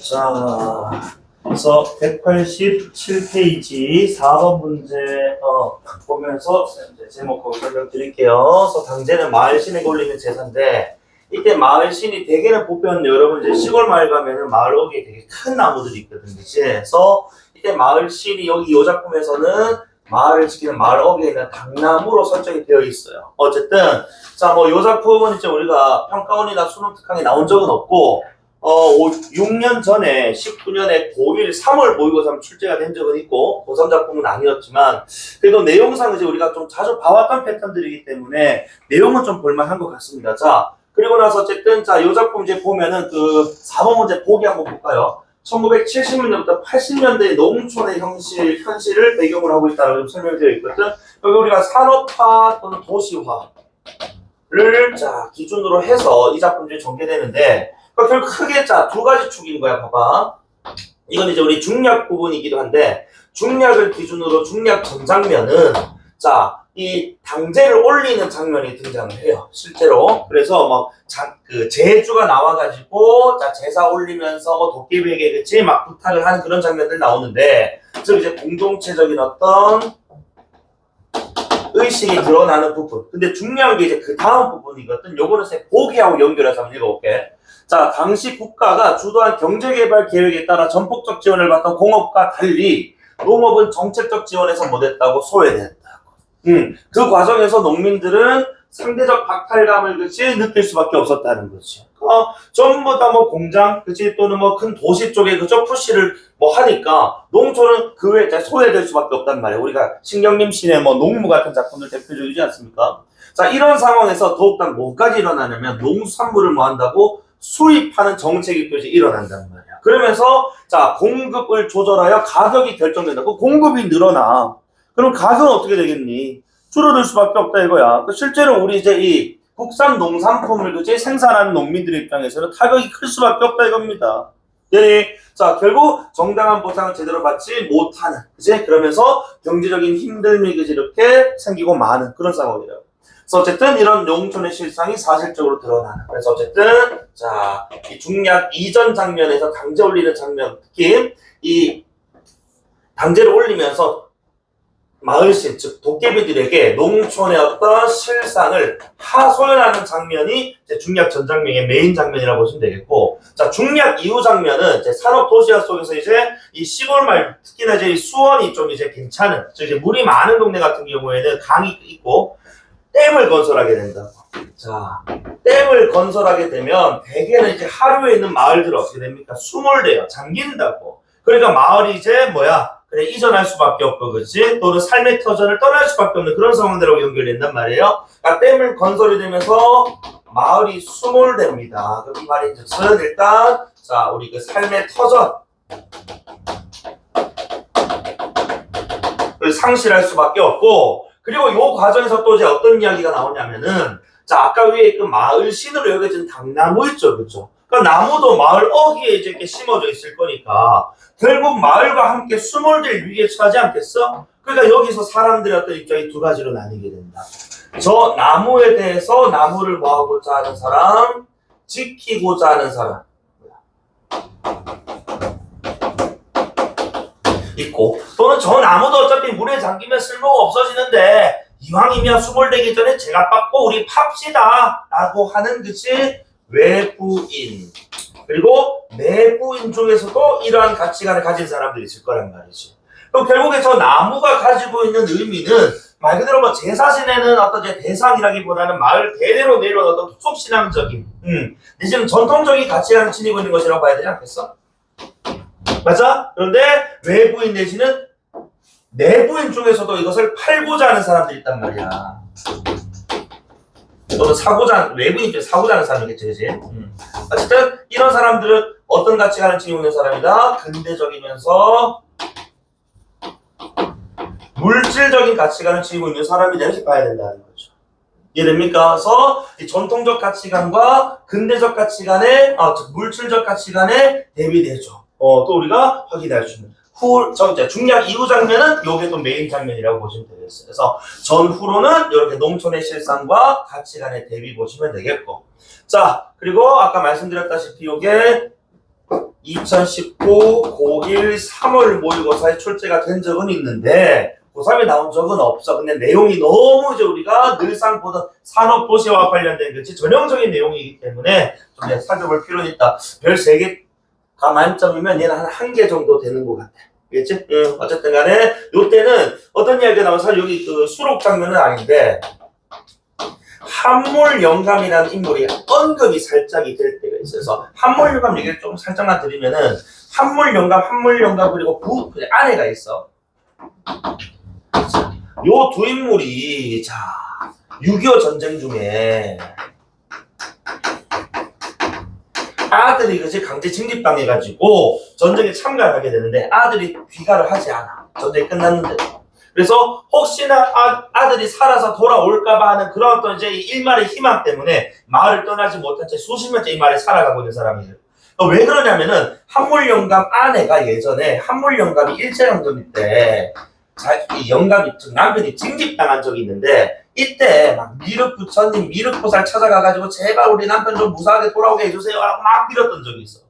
자, 그래서 187페이지 4번 문제 보면서 이제 제목하고 설명드릴게요. 그래서 당제는 마을 시내에 올리는 제사인데 이때 마을 신이 대개는 보면 여러분 이제 시골 마을 가면은 마을 어귀에 되게 큰 나무들이 있거든요. 그래서 이때 마을 신이 여기 이 작품에서는 마을을 지키는 마을 어귀에 있는 당나무로 설정이 되어 있어요. 어쨌든 자, 뭐 이 작품은 이제 우리가 평가원이나 수능 특강에 나온 적은 없고 6년 전에 19년에 고1 3월 모의고사 출제가 된 적은 있고 고3 작품은 아니었지만 그래도 내용상 이제 우리가 좀 자주 봐왔던 패턴들이기 때문에 내용은 좀 볼만한 것 같습니다. 자, 그리고 나서 어쨌든 자, 이 작품 이제 보면은 그 4번 문제 보기 한번 볼까요? 1970년대부터 80년대의 농촌의 현실을 배경으로 하고 있다고 설명되어 있거든. 여기 우리가 산업화 또는 도시화를 자 기준으로 해서 이 작품 중에 전개되는데 결국 크게 자 두 가지 축인 거야. 봐봐. 이건 이제 우리 중략 부분이기도 한데 중략을 기준으로 중략 전 장면은 자 이 당제를 올리는 장면이 등장을 해요. 실제로. 그래서 뭐 그 제주가 나와가지고 자 제사 올리면서 뭐 도깨비에게 그치 막 부탁을 하는 그런 장면들 나오는데 즉 이제 공동체적인 어떤 의식이 드러나는 부분. 근데 중요한 게 이제 그 다음 부분이거든. 요거는 보기하고 연결해서 한번 읽어볼게. 자, 당시 국가가 주도한 경제개발 계획에 따라 전폭적 지원을 받던 공업과 달리 농업은 정책적 지원에서 못했다고 소외됐다고. 그 과정에서 농민들은 상대적 박탈감을 그치 느낄 수밖에 없었다는 거지. 전부 다 뭐 공장 그치 또는 뭐 큰 도시 쪽에 그저 푸시를 뭐 하니까 농촌은 그 외에 소외될 수밖에 없단 말이에요. 우리가 신경림 씨의 뭐 농무 같은 작품들 대표적이지 않습니까? 자, 이런 상황에서 더욱더 뭐까지 일어나냐면 농수산물을 뭐 한다고 수입하는 정책이 또 이제 일어난단 말이야. 그러면서 자 공급을 조절하여 가격이 결정된다. 그 공급이 늘어나. 그럼 가격은 어떻게 되겠니? 줄어들 수밖에 없다 이거야. 실제로 우리 이제 이 국산 농산품을 그제 생산하는 농민들 입장에서는 타격이 클 수밖에 없다 이겁니다. 자 결국 정당한 보상을 제대로 받지 못하는 그제 그러면서 경제적인 힘듦이 그제 이렇게 생기고 많은 그런 상황이에요. 그래서 어쨌든 이런 농촌의 실상이 사실적으로 드러나는. 그래서 어쨌든 자 이 중략 이전 장면에서 당제 올리는 장면 특히 이 당제를 올리면서 마을신 즉 도깨비들에게 농촌의 어떤 실상을 하소연하는 장면이 이제 중략 전 장면의 메인 장면이라고 보시면 되겠고 자 중략 이후 장면은 이제 산업 도시화 속에서 이제 이 시골 마을 특히나 이제 수원이 좀 이제 괜찮은 즉 이제 물이 많은 동네 같은 경우에는 강이 있고 댐을 건설하게 된다고. 자, 댐을 건설하게 되면 대개는 이제 하류에 있는 마을들 어떻게 됩니까? 수몰돼요. 잠긴다고. 그러니까 마을이 이제 뭐야? 그래 이전할 수밖에 없고 그렇지? 또는 삶의 터전을 떠날 수밖에 없는 그런 상황들하고 연결된단 말이에요. 그러니까 댐을 건설이 되면서 마을이 수몰됩니다. 그럼 이 말이 즉슨 일단 자 우리 그 삶의 터전을 상실할 수밖에 없고 그리고 이 과정에서 또 이제 어떤 이야기가 나오냐면은 자 아까 위에 그 마을 신으로 여겨진 당나무 있죠, 그렇죠? 그러니까 나무도 마을 어귀에 이제 이렇게 심어져 있을 거니까 결국 마을과 함께 수몰될 위기에 처하지 않겠어? 그러니까 여기서 사람들의 어떤 입장이 두 가지로 나뉘게 된다. 저 나무에 대해서 나무를 뭐하고자 하는 사람, 지키고자 하는 사람 있고 또는 저 나무도 어차피 물에 잠기면 쓸모가 없어지는데 이왕이면 수몰되기 전에 제가 받고 우리 팝시다 라고 하는 그치 외부인 그리고 내부인 중에서도 이러한 가치관을 가진 사람들이 있을 거란 말이지. 그럼 결국에 저 나무가 가지고 있는 의미는 말 그대로 뭐 제사 지내는 어떤 대상이라기보다는 마을 대대로 내려온 어떤 속신앙적인 내지는 전통적인 가치관을 지니고 있는 것이라고 봐야 되지 않겠어? 맞아? 그런데 외부인 내지는 내부인 중에서도 이것을 팔고자 하는 사람들이 있단 말이야. 또는 외부인 중에 사고자 하는 사람이겠지, 그치? 어쨌든 이런 사람들은 어떤 가치관을 지니고 있는 사람이다? 근대적이면서 물질적인 가치관을 지니고 있는 사람이다 이렇게 봐야 된다는 거죠. 이해됩니까? 그래서 이 전통적 가치관과 근대적 가치관의 즉 물질적 가치관에 대비되죠. 또 우리가 확인할 수 있는 이제 중량 이후 장면은 요게 또 메인 장면이라고 보시면 되겠어요. 그래서 전후로는 이렇게 농촌의 실상과 가치관의 대비 보시면 되겠고. 자, 그리고 아까 말씀드렸다시피 요게 2019 고1 3월 모의고사에 출제가 된 적은 있는데 고3에 나온 적은 없어. 근데 내용이 너무 이제 우리가 늘상 보던 산업도시와 관련된 것이 전형적인 내용이기 때문에 좀 살펴볼 필요는 있다. 별 3개가 만점이면 얘는 한 1개 정도 되는 것 같아. 알겠지? 어쨌든 간에 요때는 어떤 이야기가 나와서 여기 그 수록 장면은 아닌데 한물영감이라는 인물이 언급이 살짝이 될 때가 있어서 한물영감 얘기를 좀 살짝만 드리면은 한물영감 그리고 그 아내가 있어. 요 두 인물이 자 6.25 전쟁 중에 아들이 그지 강제 징집당해가지고 전쟁에 참가하게 되는데 아들이 귀가를 하지 않아. 전쟁이 끝났는데. 그래서 혹시나 아들이 살아서 돌아올까봐 하는 그런 어떤 이제 일말의 희망 때문에 마을을 떠나지 못한 채 수십 년째 이 마을에 살아가고 있는 사람이에요. 왜 그러냐면은 한물영감 아내가 예전에 한물영감이 일제강점기 때 이 영감이 남편이 징집당한 적이 있는데 이때 막 미륵부처님 미륵보살 찾아가가지고 제발 우리 남편 좀 무사하게 돌아오게 해주세요 하고 막 빌었던 적이 있어.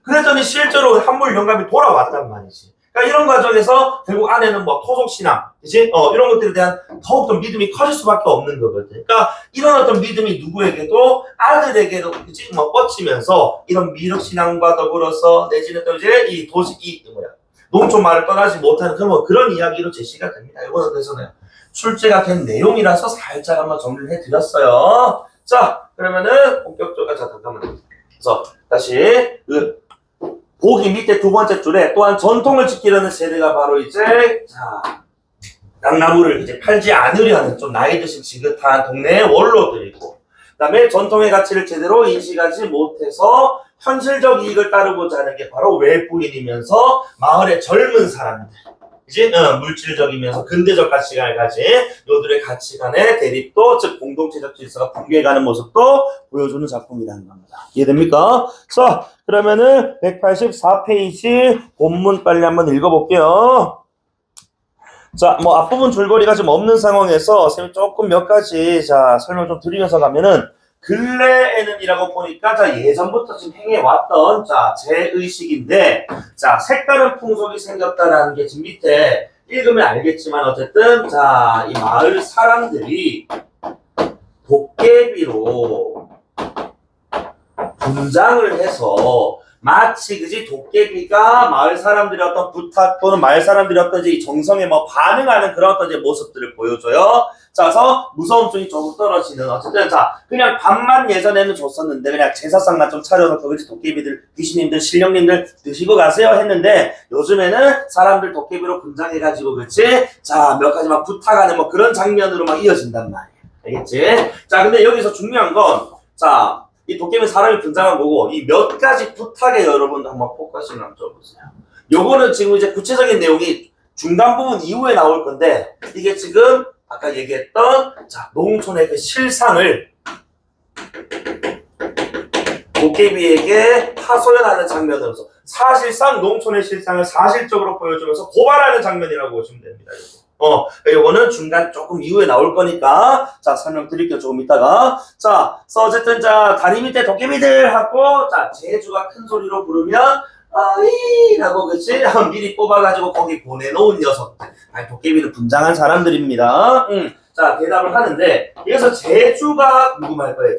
그랬더니 실제로 한물영감이 돌아왔단 말이지. 그러니까 이런 과정에서 결국 아내는 뭐 토속신앙, 그치? 이런 것들에 대한 더욱더 믿음이 커질 수밖에 없는 거거든. 그러니까 이런 어떤 믿음이 누구에게도 아들에게도 그치? 뭐 뻗치면서 이런 미륵신앙과 더불어서 내지는 또 이제 이 농촌 마을을 떠나지 못하는 그런 이야기로 제시가 됩니다. 이거는 그래서 출제가 된 내용이라서 살짝 한번 정리를 해드렸어요. 자, 그러면은 본격적으로 잠깐만요. 그래서 다시 보기 밑에 두 번째 줄에 또한 전통을 지키려는 세대가 바로 이제 양나무를 이제 팔지 않으려 하는 좀 나이 드신 지긋한 동네의 원로들이고, 그다음에 전통의 가치를 제대로 인식하지 못해서 현실적 이익을 따르고자 하는 게 바로 외부인이면서 마을의 젊은 사람들, 이제 물질적이면서 근대적 가치관을 가진 요들의 가치관의 대립도, 즉 공동체적 질서가 붕괴해가는 모습도 보여주는 작품이라는 겁니다. 이해됩니까? 자, 그러면은 184페이지 본문 빨리 한번 읽어볼게요. 자, 뭐 앞부분 줄거리가 좀 없는 상황에서 선생님이 조금 몇 가지 설명 좀 드리면서 가면은 근래에는 이라고 보니까 예전부터 지금 행해왔던 제 의식인데 색다른 풍속이 생겼다라는 게 지금 밑에 읽으면 알겠지만 어쨌든 이 마을 사람들이 도깨비로 분장을 해서 마치 그지 도깨비가 마을 사람들의 어떤 부탁 또는 마을 사람들의 어떤 이 정성에 뭐 반응하는 그런 어떤 이제 모습들을 보여줘요. 그래서 무서움성이 조금 떨어지는 어쨌든 그냥 밥만 예전에는 줬었는데 그냥 제사상만 좀 차려놓고 그지 도깨비들 귀신님들 신령님들 드시고 가세요 했는데 요즘에는 사람들 도깨비로 분장해가지고 그치 몇 가지 막 부탁하는 뭐 그런 장면으로 막 이어진단 말이야. 알겠지? 근데 여기서 중요한 건 이 도깨비 사람이 분장한 거고 이 몇 가지 부탁에 여러분도 한번 포커싱을 한번 줘보세요. 요거는 지금 이제 구체적인 내용이 중간 부분 이후에 나올 건데 이게 지금 아까 얘기했던 농촌의 그 실상을 도깨비에게 하소연하는 장면으로서 사실상 농촌의 실상을 사실적으로 보여주면서 고발하는 장면이라고 보시면 됩니다. 요거는 중간 조금 이후에 나올 거니까 설명드릴게요. 조금 이따가. 어쨌든 다리 밑에 도깨비들 하고 제주가 큰 소리로 부르면 아이 라고 그치? 미리 뽑아가지고 거기 보내놓은 녀석들. 도깨비를 분장한 사람들입니다. 대답을 하는데 여기서 제주가 궁금할 거예요.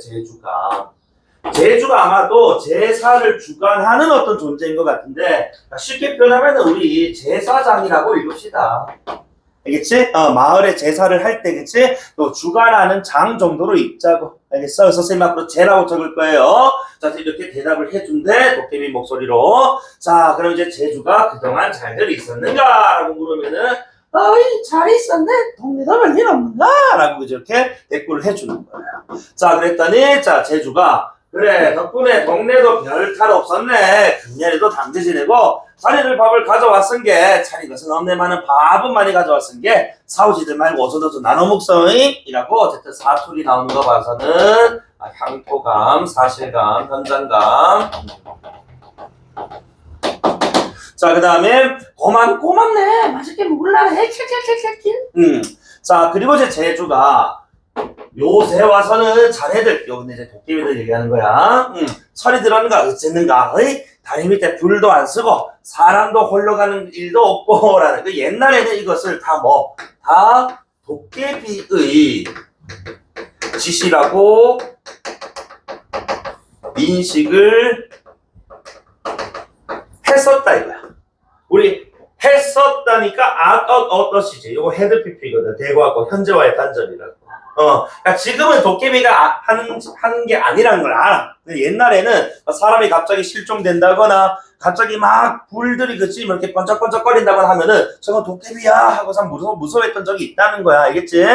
제주가 아마도 제사를 주관하는 어떤 존재인 것 같은데 쉽게 표현하면 우리 제사장이라고 읽읍시다. 알겠지? 마을에 제사를 할 때, 그치? 또 주관하는 장 정도로 읽자고. 알겠어? 그래서 선생님 앞으로 제라고 적을 거예요. 이렇게 대답을 해준대, 도깨비 목소리로. 그럼 이제 제주가 그동안 잘들 있었는가? 라고 물으면은, 어이, 잘 있었네? 동네도 별일 없는가? 라고 이렇게 대꾸를 해주는 거예요. 그랬더니, 제주가, 그래, 덕분에 동네도 별 탈 없었네. 금년에도 당제 지내고, 자리를 밥을 가져왔은 게, 차린 것은 없네만은 밥은 많이 가져왔은 게, 사오지들 말고 어서도 나눠 먹소잉? 이라고, 어쨌든 사투리 나오는 거 봐서는, 향토감, 사실감, 현장감. 자, 그 다음에 고맙네. 맛있게 먹을라네. 자, 그리고 이제 제주가 요새 와서는 자네들, 요 근데 이제 도깨비들 얘기하는 거야. 철이 들었는가 어쨌는가. 다리 밑에 불도 안 쓰고 사람도 홀로 가는 일도 없고라는 그 옛날에는 이것을 다 도깨비의 지시라고 인식을 했었다 이거야. 우리 했었다니까 어떠시지? 이거 헤드피피거든. 대과거 현재와의 단절이라고. 그러니까 지금은 도깨비가 하는 게 아니라는 걸 알아. 근데 옛날에는 사람이 갑자기 실종된다거나 갑자기 막 불들이 그치 이렇게 번쩍번쩍거린다거나 하면은 저건 도깨비야 하고서 무서워했던 적이 있다는 거야. 알겠지?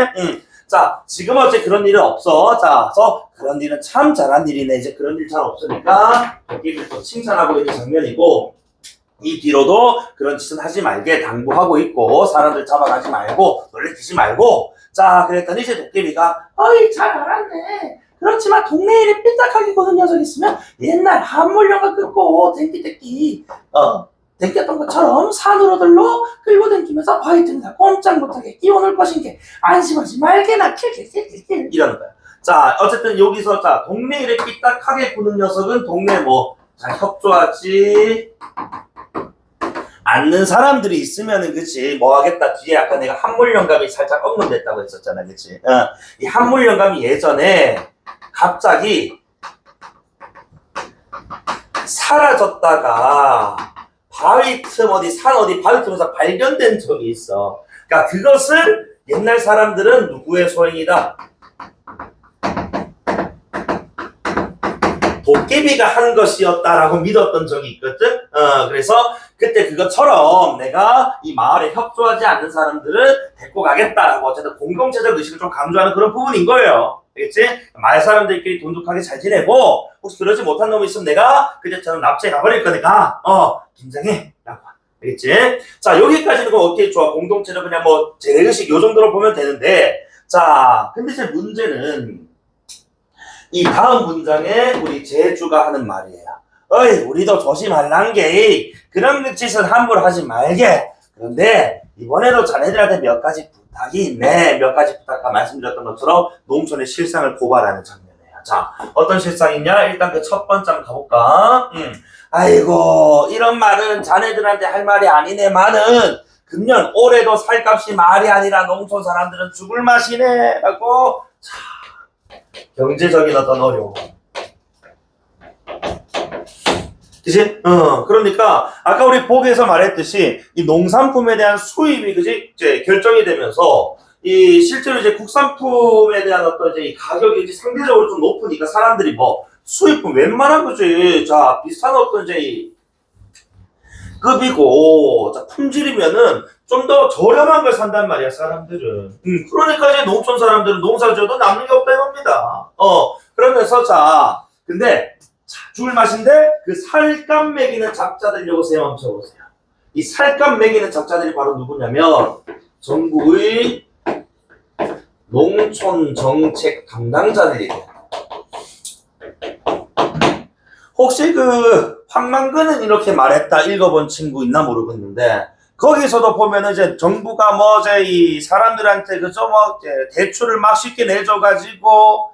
자, 지금 어째 그런 일은 없어. 자, 그래서 그런 일은 참 잘한 일이네. 이제 그런 일 잘 없으니까 도깨비를 또 칭찬하고 있는 장면이고, 이 뒤로도 그런 짓은 하지 말게 당부하고 있고, 사람들 잡아가지 말고 놀래키지 말고. 자, 그랬더니 이제 도깨비가 잘 알았네. 그렇지만 동네 일에 삐딱하게 거는 녀석 있으면 옛날 한물령과 끌고 댕겼던 것처럼 산으로들로 끌고 댕기면서 바위틈에다 꼼짝 못하게 끼워놓을 것인게 안심하지 말게나 킬킬킬킬 이러는 거야. 자, 어쨌든 여기서 자 동네 일에 삐딱하게 구는 녀석은 동네 잘 협조하지 않는 사람들이 있으면은 그치 하겠다. 뒤에 아까 내가 한물영감이 살짝 언급됐다고 했었잖아. 그치? 이 한물영감이 예전에 갑자기 사라졌다가 바위 틈 산 바위 틈에서 발견된 적이 있어. 그러니까 그것을 옛날 사람들은 누구의 소행이다? 도깨비가 한 것이었다라고 믿었던 적이 있거든. 그래서 그때 그것처럼 내가 이 마을에 협조하지 않는 사람들을 데리고 가겠다라고 어쨌든 공동체적 의식을 좀 강조하는 그런 부분인 거예요. 알겠지? 마을 사람들끼리 돈독하게 잘 지내고 혹시 그러지 못한 놈이 있으면 내가 그때처럼 납치해 가버릴 거니까 긴장해 라고. 알겠지? 자, 여기까지는 어떻게 좋아? 공동체적 그냥 재래의식 요 정도로 보면 되는데, 자, 근데 이제 문제는 이 다음 문장에 우리 제주가 하는 말이에요. 우리도 조심할란 게 그런 짓은 함부로 하지 말게. 그런데 이번에도 자네들한테 몇 가지 부탁이 있네. 몇 가지 부탁 말씀드렸던 것처럼 농촌의 실상을 고발하는 장면이에요. 자, 어떤 실상이냐? 일단 그 첫 번째 한번 가볼까? 아이고, 이런 말은 자네들한테 할 말이 아니네만은 금년 올해도 살값이 말이 아니라 농촌 사람들은 죽을 맛이네 라고. 자, 경제적인 어떤 어려움. 그치? 그러니까 아까 우리 보기에서 말했듯이 이 농산품에 대한 수입이 이제 결정이 되면서 이 실제로 이제 국산품에 대한 어떤 이제 이 가격이 이제 상대적으로 좀 높으니까 사람들이 수입품 웬만한 거지. 자, 비슷한 어떤 이제 이 급이고 자, 품질이면은 좀 더 저렴한 걸 산단 말이야, 사람들은. 그러니까 이제 농촌 사람들은 농사 지어도 남는 게 없다 이겁니다. 그러면서 자, 근데 죽을 맛인데 그 살값 매기는 작자들 요것에 멈춰보세요. 이 살값 매기는 작자들이 바로 누구냐면 정부의 농촌 정책 담당자들이에요. 혹시 그 황만근은 이렇게 말했다 읽어본 친구 있나 모르겠는데 거기서도 보면은 이제 정부가 이제 이 사람들한테 그저 이제 대출을 막 쉽게 내줘가지고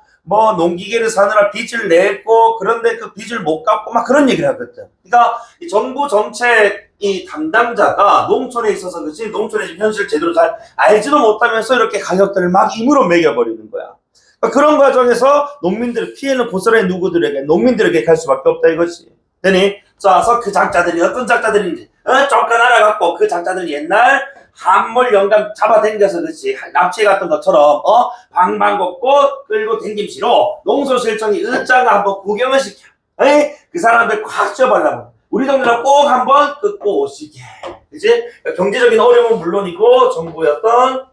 농기계를 사느라 빚을 냈고 그런데 그 빚을 못 갚고 막 그런 얘기를 하거든. 그러니까 이 정부 정책 이 담당자가 농촌에 있어서 그치 농촌의 현실을 제대로 잘 알지도 못하면서 이렇게 가격들을 막 임으로 매겨버리는 거야. 그러니까 그런 과정에서 농민들의 피해는 고스란히 누구들에게 농민들에게 갈 수밖에 없다 이거지. 되니? 자, 그래서 그 작자들이 어떤 작자들인지 쫓겨나가갖고 그 작자들 옛날 한물 영감 잡아당겨서 그렇지 납치해 갔던 것처럼 방방곡곡 끌고 댕김시로 농소실정이 으짱가 한번 구경을 시켜. 그 사람들 콱 쥐어발라면 우리 동네로 꼭 한번 끌고 오시게. 그치? 그러니까 경제적인 어려움은 물론이고 정부의 어떤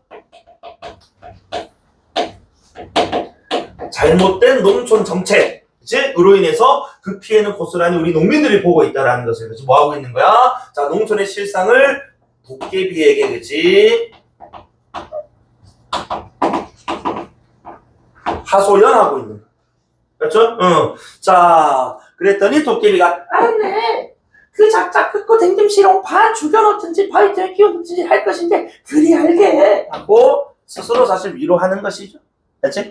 잘못된 농촌 정책 으로 인해서 그 피해는 고스란히 우리 농민들이 보고 있다라는 것을 그치? 뭐 하고 있는 거야? 자, 농촌의 실상을 도깨비에게 그치? 하소연하고 있는 거야. 그렇죠? 자, 그랬더니 도깨비가 알았네. 그 작작 긋고 댕김시롱 반 죽여놓든지 바위터에 끼워놓든지 할 것인데 그리 알게 하고 스스로 사실 위로하는 것이죠. 그치?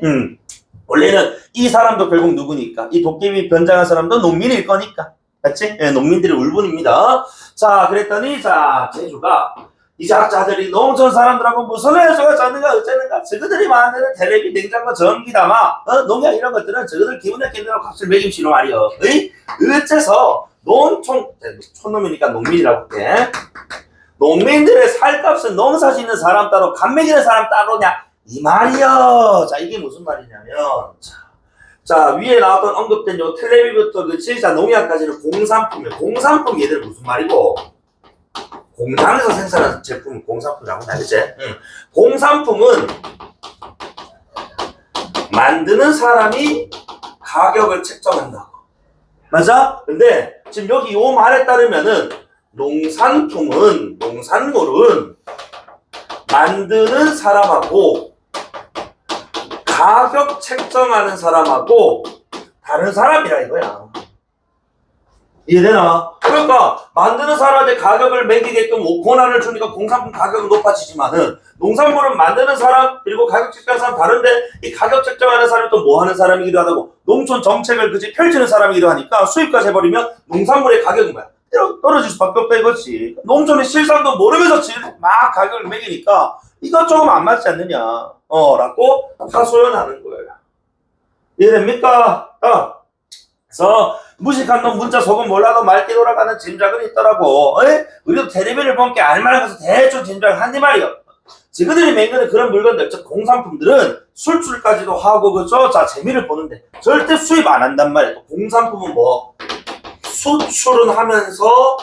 원래는 이 사람도 결국 누구니까? 이 도깨비 변장한 사람도 농민일 거니까. 그치? 예, 농민들의 울분입니다. 자, 그랬더니, 자, 제주가 이 작자들이 농촌 사람들하고 무슨 해수가 졌는가 어쩌는가 저그들이 만드는 텔레비 냉장고 전기담아 농약 이런 것들은 저그들 기분에 깬다고 값을 매김시로 말이여. 어째서 농촌 촌놈이니까 농민이라고 할게. 농민들의 살값은 농사 짓는 사람 따로 간 매기는 사람 따로냐 이 말이여. 자, 이게 무슨 말이냐면 자 위에 나왔던 언급된 요 텔레비부터 그치? 자 농약까지는 공산품이에요. 공산품 얘들 무슨 말이고? 공장에서 생산한 제품 공산품이라고 나겠지? 공산품은 만드는 사람이 가격을 책정한다고. 맞아? 근데 지금 여기 요 말에 따르면은 농산물은 만드는 사람하고 가격 책정하는 사람하고 다른 사람이라 이거야. 이해되나? 그러니까 만드는 사람한테 가격을 매기게끔 권한을 주니까 공산품 가격은 높아지지만은 농산물은 만드는 사람 그리고 가격 책정하는 사람 다른데 이 가격 책정하는 사람이 또 뭐 하는 사람이기도 하다고 농촌 정책을 그지 펼치는 사람이기도 하니까 수입까지 해버리면 농산물의 가격은 뭐야? 떨어질 수밖에 없다 이거지. 농촌의 실상도 모르면서 막 가격을 매기니까 이거 조금 안 맞지 않느냐 라고 하소연하는 거예요. 이해됩니까? 그래서 무식한 놈 문자 속은 몰라도 맑게 돌아가는 짐작은 있더라고. 우리도 텔레비를 본게 알만한 것을 대충 짐작을 한디 말이요. 지그들이 맹그는 그런 물건들, 즉 공산품들은 수출까지도 하고 그죠? 자 재미를 보는데 절대 수입 안 한단 말이야. 공산품은 뭐 수출은 하면서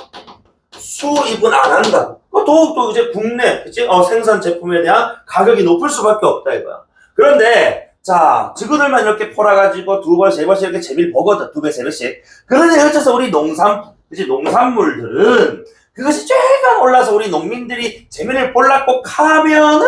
수입은 안 한다고. 더욱더 이제 국내 그치? 생산 제품에 대한 가격이 높을 수밖에 없다 이거야. 그런데 자, 지구들만 이렇게 팔아가지고 두 번, 세 번씩 이렇게 재미를 보거든. 두 배, 세 배씩. 그런데 어째서 우리 농산물들은 그것이 쫙 올라서 우리 농민들이 재미를 볼라고 하면은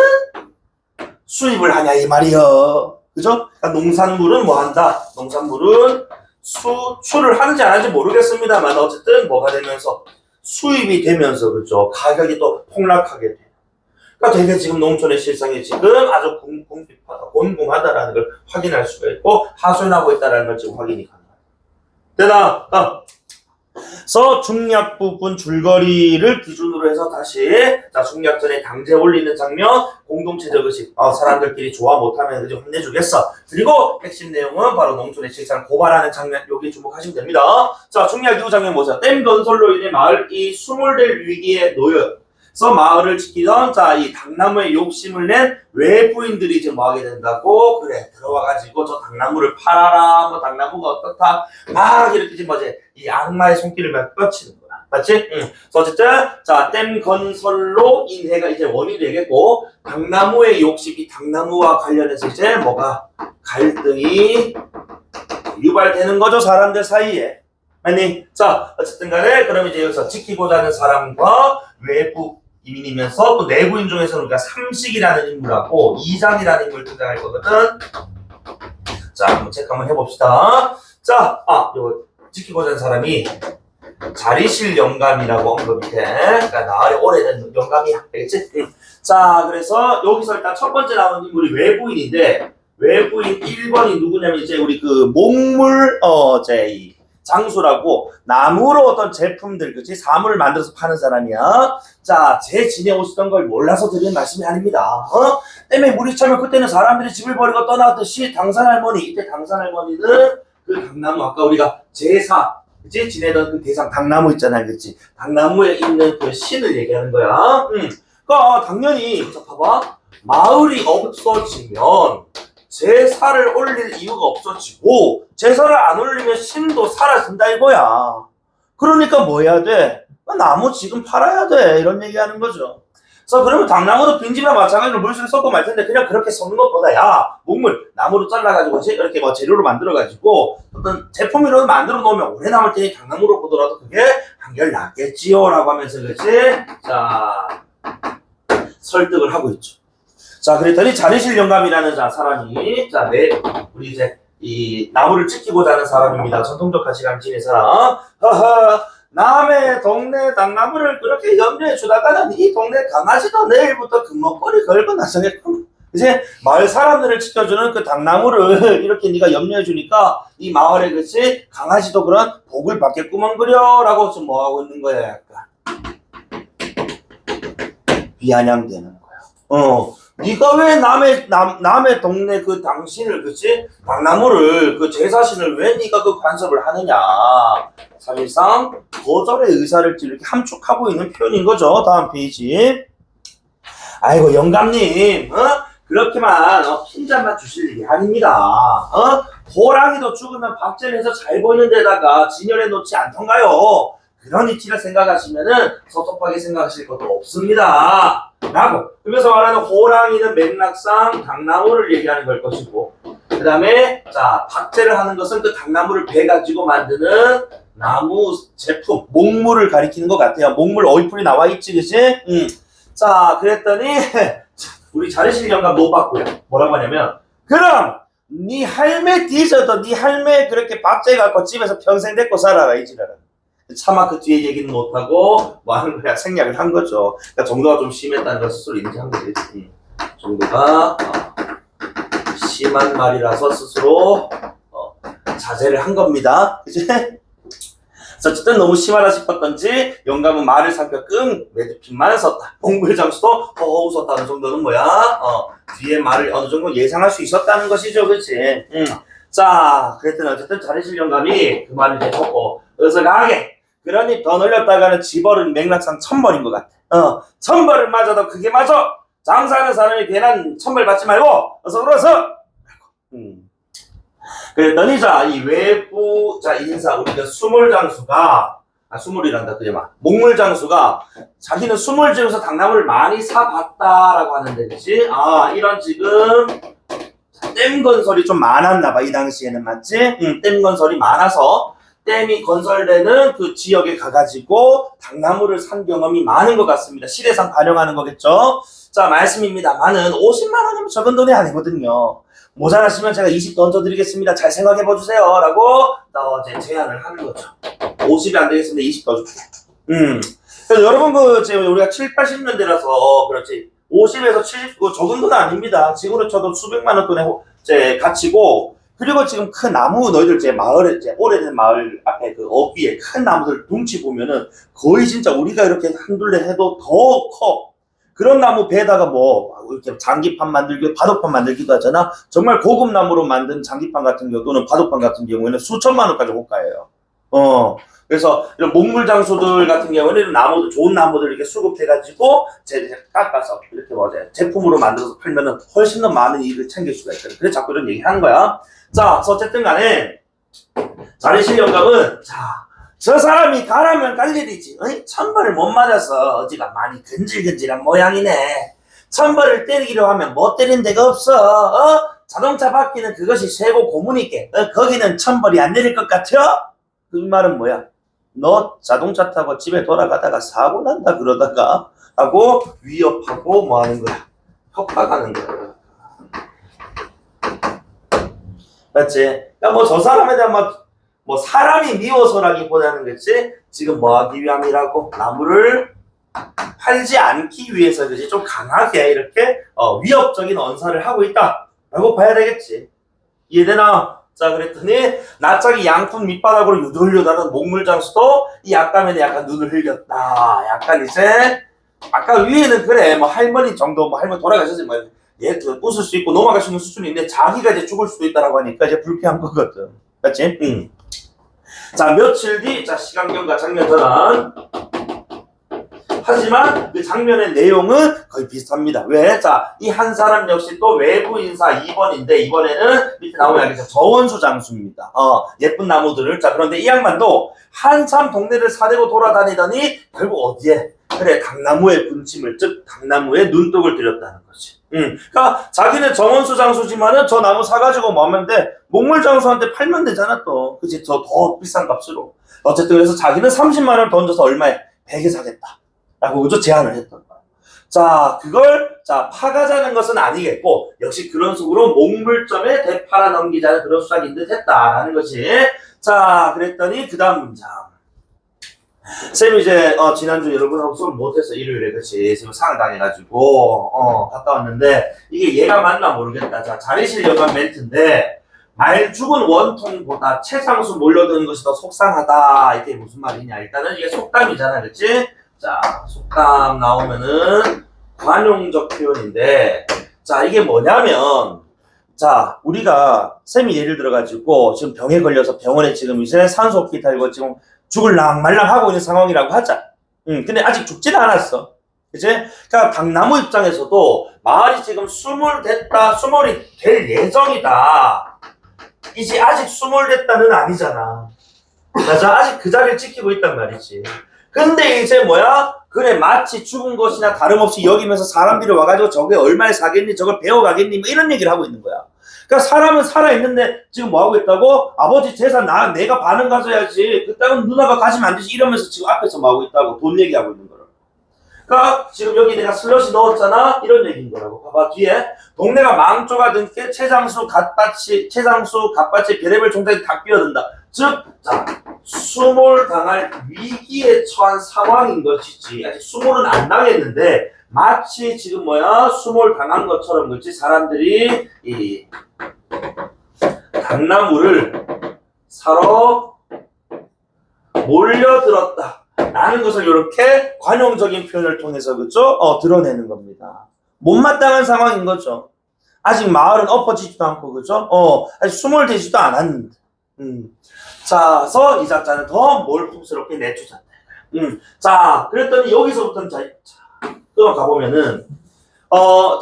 수입을 하냐, 이 말이여. 그죠? 그러니까 농산물은 뭐 한다? 농산물은 수출을 하는지 안 하는지 모르겠습니다만 어쨌든 뭐가 되면서 수입이 되면서 그죠? 가격이 또 폭락하게 돼. 그러니까 되게 지금 농촌의 실상이 지금 아주 곤궁하다라는 걸 확인할 수가 있고 하소연하고 있다는 걸 지금 확인이 가능합니다. 되나? 그래서 중략 부분 줄거리를 기준으로 해서 다시 자 중략전에 강제 올리는 장면 공동체적 의식 사람들끼리 좋아 못하면 그죠 혼내주겠어. 그리고 핵심 내용은 바로 농촌의 실상 고발하는 장면 여기 주목하시면 됩니다. 자 중략 이후 장면 보세요. 댐 건설로 인해 마을이 수몰될 위기에 놓여요. 그래서 마을을 지키던 자 이 당나무에 욕심을 낸 외부인들이 이제 뭐 하게 된다고 그래 들어와가지고 저 당나무를 팔아라 뭐 당나무가 어떻다 막 이렇게 지금 뭐지 이 악마의 손길을 막 뻗치는 거야. 맞지? 그래서 어쨌든 자 댐 건설로 인해가 이제 원인이 되겠고 당나무의 욕심 이 당나무와 관련해서 이제 뭐가 갈등이 유발되는 거죠 사람들 사이에. 아니 자 어쨌든 간에 그럼 이제 여기서 지키고자 하는 사람과 외부 이민이면서 또 내부인 중에서는 우리가 삼식이라는 인물하고 이장이라는 인물 등장할 거거든. 자 한번 체크 한번 해봅시다. 자 요거 지키고자 하는 사람이 자리실 영감이라고 언급이 돼. 그러니까 나의 오래된 영감이야. 알겠지? 자 그래서 여기서 일단 첫 번째 나오는 인물이 외부인인데 외부인 1번이 누구냐면 이제 우리 그 목물 이 장수라고 나무로 어떤 제품들 그치 사물을 만들어서 파는 사람이야. 자 제 지내오시던 걸 몰라서 드리는 말씀이 아닙니다. 때문에 물이 차면 그때는 사람들이 집을 버리고 떠나왔듯이 당산할머니 이때 당산할머니는 그 당나무 아까 우리가 제사 그치 지내던 그 대상 당나무 있잖아요. 그치 당나무에 있는 그 신을 얘기하는 거야. 그러니까 당연히 자 봐봐 마을이 없어지면 제사를 올릴 이유가 없어지고 제사를 안 올리면 신도 사라진다 이거야. 그러니까 뭐 해야 돼? 나무 지금 팔아야 돼 이런 얘기하는 거죠. 그래서 그러면 당나무도 빈집이나 마찬가지로 물수를 섞고 말 텐데 그냥 그렇게 섞는 것보다 야 목물 나무로 잘라가지고 이렇게 뭐 재료로 만들어가지고 어떤 제품으로 만들어 놓으면 오래 남을 테니 당나무로 보더라도 그게 한결 낫겠지요 라고 하면서 그렇지 자 설득을 하고 있죠. 자, 그랬더니 자리실 영감이라는 자 사람이 우리 이제 이 나무를 지키고자 하는 사람입니다. 전통적 가치관 지닌 사람. 남의 동네 당나무를 그렇게 염려해 주다가는 이 동네 강아지도 내일부터 금목걸이 걸고 나서겠구만. 이제 마을 사람들을 지켜주는 그 당나무를 이렇게 네가 염려해 주니까 이 마을에 그치 강아지도 그런 복을 받겠구먼 그려라고 좀 뭐 하고 있는 거야. 약간 비아냥대는 거야. 네가 왜 남의 동네 그 당신을 그치 당나무를 그 제사신을 왜 네가 그 간섭을 하느냐. 사실상 거절의 의사를 이렇게 함축하고 있는 표현인 거죠. 다음 페이지. 아이고 영감님, 그렇게만 핀잔만 주실 일이 아닙니다. 호랑이도 죽으면 박제해서 잘 보이는 데다가 진열해 놓지 않던가요? 그런 이치를 생각하시면은 섭섭하게 생각하실 것도 없습니다. 라고. 그래서 말하는 호랑이는 맥락상 당나무를 얘기하는 걸 것이고, 그 다음에 자 박제를 하는 것은 그 당나무를 배 가지고 만드는 나무 제품, 목물을 가리키는 것 같아요. 목물 어휘풀이 나와 있지, 그치? 자, 그랬더니 우리 자리실 영감 못 봤고요. 뭐라고 하냐면, 그럼 네 할매 뒤져도 네 할매 그렇게 박제해갖고 집에서 평생 데리고 살아라 이 지랄아. 차마 그 뒤에 얘기는 못하고 뭐 하는 거야. 생략을 한 거죠. 그러니까 정도가 좀 심했다는 걸 스스로 인지한 거지. 정도가 심한 말이라서 스스로 자제를 한 겁니다. 그치? 어쨌든 너무 심하다 싶었던지 영감은 말을 삼켜 끙 매듭핀만 섰다. 봉불장수도 허허 웃었다는 정도는 뭐야? 뒤에 말을 어느 정도 예상할 수 있었다는 것이죠. 그치? 자, 그랬더니 어쨌든 자리실 영감이 그 말을 이제 듣고 어서 가게. 그러니 더 놀렸다가는 집어른 맥락상 천벌인 것 같아. 천벌을 맞아도 그게 맞아. 장사하는 사람이 괜한 천벌 받지 말고 어서 울어서. 그랬더니 자, 이 외부 자 인사 우리가 수몰장수가 수몰이란다 그게 막 목물장수가 자기는 수몰지에서 당나무를 많이 사봤다라고 하는데 그치? 이런 지금 댐 건설이 좀 많았나 봐 이 당시에는. 맞지? 댐 건설이 많아서 댐이 건설되는 그 지역에 가가지고 당나무를 산 경험이 많은 것 같습니다. 시대상 반영하는 거겠죠? 자, 말씀입니다만은 50만 원이면 적은 돈이 아니거든요. 모자라시면 제가 20 던져드리겠습니다. 잘 생각해 봐주세요. 라고 어제 제안을 하는 거죠. 50이 안 되겠습니다. 20 던져주세요. 그래서 여러분 우리가 7, 80년대라서 그렇지 50에서 70 적은 돈 아닙니다. 지금으로 쳐도 수백만 원 돈의 가치고, 그리고 지금 큰 나무 너희들 마을에 오래된 마을 앞에 그 어귀에 큰 나무들 둥치 보면은 거의 진짜 우리가 이렇게 한둘레 해도 더 커. 그런 나무 배에다가 뭐 이렇게 장기판 만들기도 바둑판 만들기도 하잖아. 정말 고급 나무로 만든 장기판 같은 경우 또는 바둑판 같은 경우에는 수천만 원까지 호가예요. 그래서 이런 목물장수들 같은 경우는 이런 나무들 좋은 나무들 이렇게 수급해가지고 깎아서 이렇게 제품으로 만들어서 팔면은 훨씬 더 많은 이익을 챙길 수가 있거든. 그래서 자꾸 이런 얘기 하는 거야. 자, 어쨌든 간에 자리실 영감은 저 사람이 가라면 갈 일이지. 천벌을 못 맞아서 어디가 많이 근질근질한 모양이네. 천벌을 때리기로 하면 못 때린 데가 없어. 자동차 바퀴는 그것이 쇠고 고무니께 거기는 천벌이 안 내릴 것 같아? 그 말은 뭐야? 너 자동차 타고 집에 돌아가다가 사고 난다 그러다가 하고 위협하고 뭐 하는 거야? 협박하는 거야. 맞지? 그러니까 뭐 저 사람에 대한 뭐 사람이 미워서라기보다는 그치? 지금 뭐 하기 위함이라고 나무를 팔지 않기 위해서 그치? 좀 강하게 이렇게 위협적인 언사를 하고 있다 라고 봐야 되겠지. 이해되나? 자, 그랬더니 낯짝이 양푼 밑바닥으로 유들유들하던 목물장수도 이 앞가면에 약간 눈을 흘렸다. 약간 이제 아까 위에는 그래 뭐 할머니 정도 뭐 할머니 돌아가셨지 뭐 얘 웃을 수 있고 넘어갈 수 있는 수준인데 자기가 이제 죽을 수도 있다라고 하니까 이제 불쾌한 거거든. 맞지? 자, 며칠 뒤 자 시간경과 장면 전환. 하지만 그 장면의 내용은 거의 비슷합니다. 왜? 자, 이 한 사람 역시 또 외부 인사 2번인데 이번에는 밑에 나오면 알겠죠. 저원수 장수입니다. 예쁜 나무들을. 자, 그런데 이 양반도 한참 동네를 사대고 돌아다니더니 결국 어디에? 그래, 당나무의 분침을, 즉 당나무에 눈독을 들였다는 거지. 그러니까 자기는 정원수 장수지만은 저 나무 사가지고 뭐 하면 돼? 목물 장수한테 팔면 되잖아 또. 그치? 더 비싼 값으로. 어쨌든 그래서 자기는 30만 원 던져서 얼마에? 100에 사겠다. 라고 그저 제안을 했던 거야. 자, 그걸 파가자는 것은 아니겠고 역시 그런 식으로 목물점에 대팔아 넘기자는 그런 수작인 듯 했다라는 것이. 자, 그랬더니 그 다음 문장. 쌤이 이제 지난주 여러분하고 수업 못해서 일요일에 그치 지금 상을 당해가지고 갔다 왔는데 이게 얘가 맞나 모르겠다. 자, 자리실 연관 멘트인데 말 죽은 원통보다 최상수 몰려드는 것이 더 속상하다. 이게 무슨 말이냐? 일단은 이게 속담이잖아, 그치? 자, 속담 나오면은 관용적 표현인데 자, 이게 뭐냐면 자, 우리가 쌤이 예를 들어가지고 지금 병에 걸려서 병원에 지금 이제 산소호흡기 달고 지금 죽을랑 말랑 하고 있는 상황이라고 하자. 근데 아직 죽지는 않았어. 그치? 그러니까 강나무 입장에서도 마을이 지금 수몰이 될 예정이다. 이제 아직 수몰됐다는 아니잖아. 맞아? 아직 그 자리를 지키고 있단 말이지. 근데 이제 뭐야? 그래, 마치 죽은 것이나 다름없이 여기면서 사람들이 와가지고 저게 얼마에 사겠니? 저걸 배워가겠니? 뭐 이런 얘기를 하고 있는 거야. 그러니까 사람은 살아있는데 지금 뭐 하고 있다고? 아버지 재산 내가 반은 가져야지. 그따은 누나가 가지면 안 되지. 이러면서 지금 앞에서 뭐 하고 있다고? 돈 얘기하고 있는 거라. 그러니까 지금 여기 내가 슬러시 넣었잖아? 이런 얘기인 거라고. 봐봐, 뒤에. 동네가 망조가 든 게 최장수, 갓밭이 별의별 종들이 다 끼어든다. 즉, 자, 수몰당할 위기에 처한 상황인 것이지. 아직 수몰은 안 당했는데, 마치 지금 수몰당한 것처럼, 그렇지? 사람들이 이 당나무를 사러 몰려들었다. 라는 것을 이렇게 관용적인 표현을 통해서, 그죠? 드러내는 겁니다. 못마땅한 상황인 거죠. 아직 마을은 엎어지지도 않고, 그죠? 아직 수몰되지도 않았는데. 자, 그래서 이 작자는 더 몰품스럽게 내주잖아. 자, 그랬더니 여기서부터는 자, 가보면은,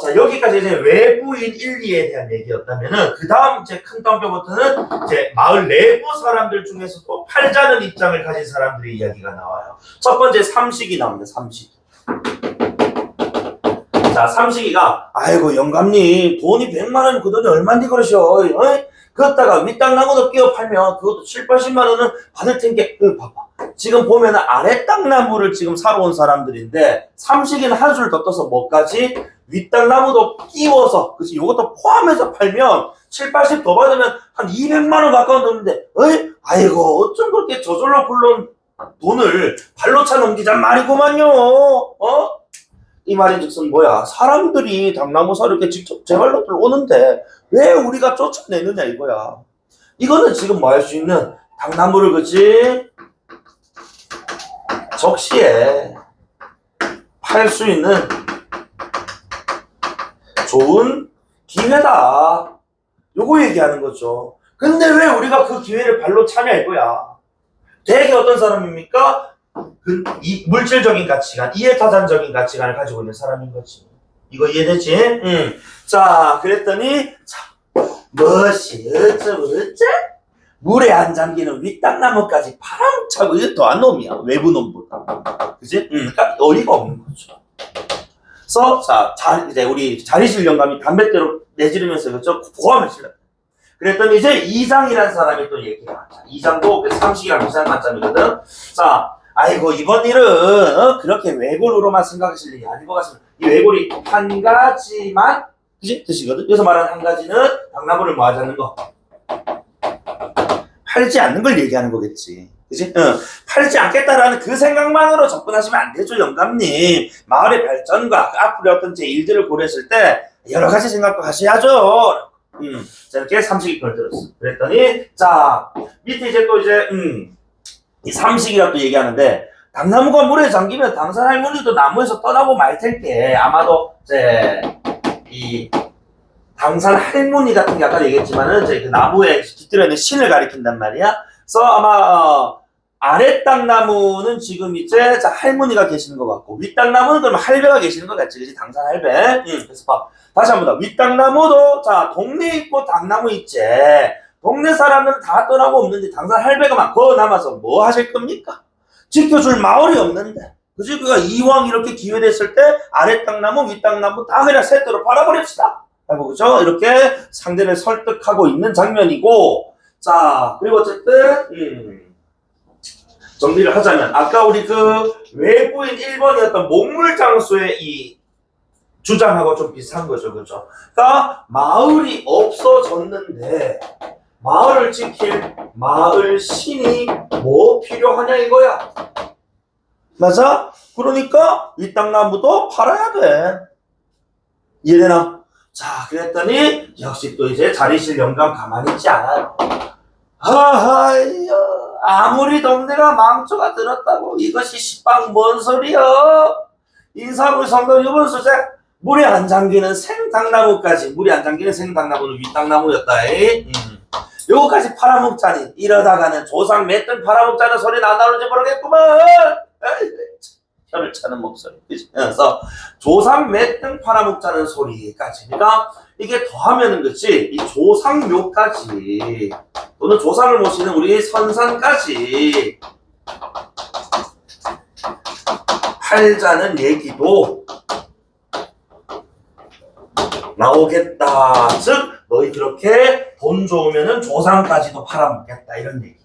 자, 여기까지 이제 외부인 1, 2에 대한 얘기였다면은, 그 다음 이제 큰 덤벼부터는 이제 마을 내부 사람들 중에서도 팔자는 입장을 가진 사람들의 이야기가 나와요. 첫 번째 삼식이 나옵니다, 삼식이. 자, 삼식이가, 아이고, 영감님, 돈이 100만원, 그 돈이 얼만데 그러셔. 그렇다가 윗땅나무도 끼워 팔면 그것도 7, 80만원은 받을 텐게, 봐봐. 지금 보면은 아래 땅나무를 지금 사러 온 사람들인데, 삼식이는 한 줄 더 떠서 뭐까지? 윗땅나무도 끼워서, 그치? 이것도 포함해서 팔면 7, 80 더 받으면 한 200만원 가까운 돈인데, 아이고, 어쩜 그렇게 저절로 굴러온 돈을 발로 차 넘기잔 말이구만요. 이 말인즉슨 뭐야? 사람들이 당나무 사러 이렇게 직접 제 발로 들어오는데 왜 우리가 쫓아내느냐 이거야. 이거는 지금 뭐 할 수 있는 당나무를 그치? 적시에 팔 수 있는 좋은 기회다. 요거 얘기하는 거죠. 근데 왜 우리가 그 기회를 발로 차냐 이거야. 되게 어떤 사람입니까? 이 물질적인 가치관, 이해타산적인 가치관을 가지고 있는 사람인 거지. 이거 이해되지? 자, 그랬더니, 자, 무엇이 어쩌고 어째? 물에 안 잠기는 윗땅나무까지 파랑차고 이게 더한 놈이야. 외부 놈보다. 그지? 그러니까 어이가 없는 거죠. 그래서, 자, 이제 우리 자리실 영감이 담뱃대로 내지르면서 그죠? 고함을 질렀다. 그랬더니 이제 이장이라는 사람이 또 얘기해요. 이장도 삼식이랑 비슷한 관점이거든. 자, 아이고 이번 일은 그렇게 외골으로만 생각하실 일이 아닌 것 같습니다. 이 외골이 한 가지만 그치? 뜻이거든. 여기서 말하는 한 가지는 당나무를 뭐 하자는 거? 팔지 않는 걸 얘기하는 거겠지. 그치? 팔지 않겠다라는 그 생각만으로 접근하시면 안 되죠, 영감님. 마을의 발전과 그 앞으로 어떤 제 일들을 고려했을 때 여러 가지 생각도 하셔야죠. 자, 이렇게 삼식이 걸 들었어. 그랬더니, 자, 밑에 이제 또 이제, 이 삼식이라 또 얘기하는데, 당나무가 물에 잠기면 당산 할머니도 나무에서 떠나고 말 텐게, 아마도, 이제, 이, 당산 할머니 같은 게 아까 얘기했지만은, 이제 그 나무에 깃들어 있는 신을 가리킨단 말이야. 그래서 아마, 아래 땅나무는 지금 이제, 자, 할머니가 계시는 것 같고, 윗 땅나무는 그러면 할배가 계시는 것 같지, 그치? 당산 할배. 그래서 봐. 다시 한 번 더. 윗 땅나무도, 자, 동네 있고 당나무 있지. 동네 사람들은 다 떠나고 없는데 당산 할배가 거 남아서 뭐 하실 겁니까? 지켜줄 마을이 없는데. 그치? 그가 이왕 이렇게 기회 됐을 때 아래 땅나무, 윗 땅나무 다 그냥 셋대로 팔아버립시다. 라고, 그죠? 이렇게 상대를 설득하고 있는 장면이고, 자, 그리고 어쨌든, 정리를 하자면, 아까 우리 그 외부인 1번이었던 목물장수의 이 주장하고 좀 비슷한 거죠, 그죠? 그러니까 마을이 없어졌는데, 마을을 지킬 마을 신이 뭐 필요하냐 이거야. 맞아? 그러니까 윗땅나무도 팔아야 돼. 이해되나? 자, 그랬더니 역시 또 이제 자리실 영감 가만히 있지 않아요. 하하이요. 아무리 동네가 망조가 들었다고 이것이 시방 뭔 소리여? 인사부 성도 유분수제 물이 안 잠기는 생당나무까지 물이 안 잠기는 생당나무는 윗당나무였다. 요거까지 팔아먹자니 이러다가는 조상 몇 등 팔아먹자는 소리는 안 나오는지 모르겠구만. 혀를 차는 목소리. 그치? 그래서 조상 몇 등 팔아먹자는 소리까지. 그러니까 이게 더하면은 그치? 이 조상묘까지 또는 조상을 모시는 우리 선산까지 팔자는 얘기도 나오겠다. 즉 너희 그렇게 돈 좋으면은 조상까지도 팔아먹겠다 이런 얘기야.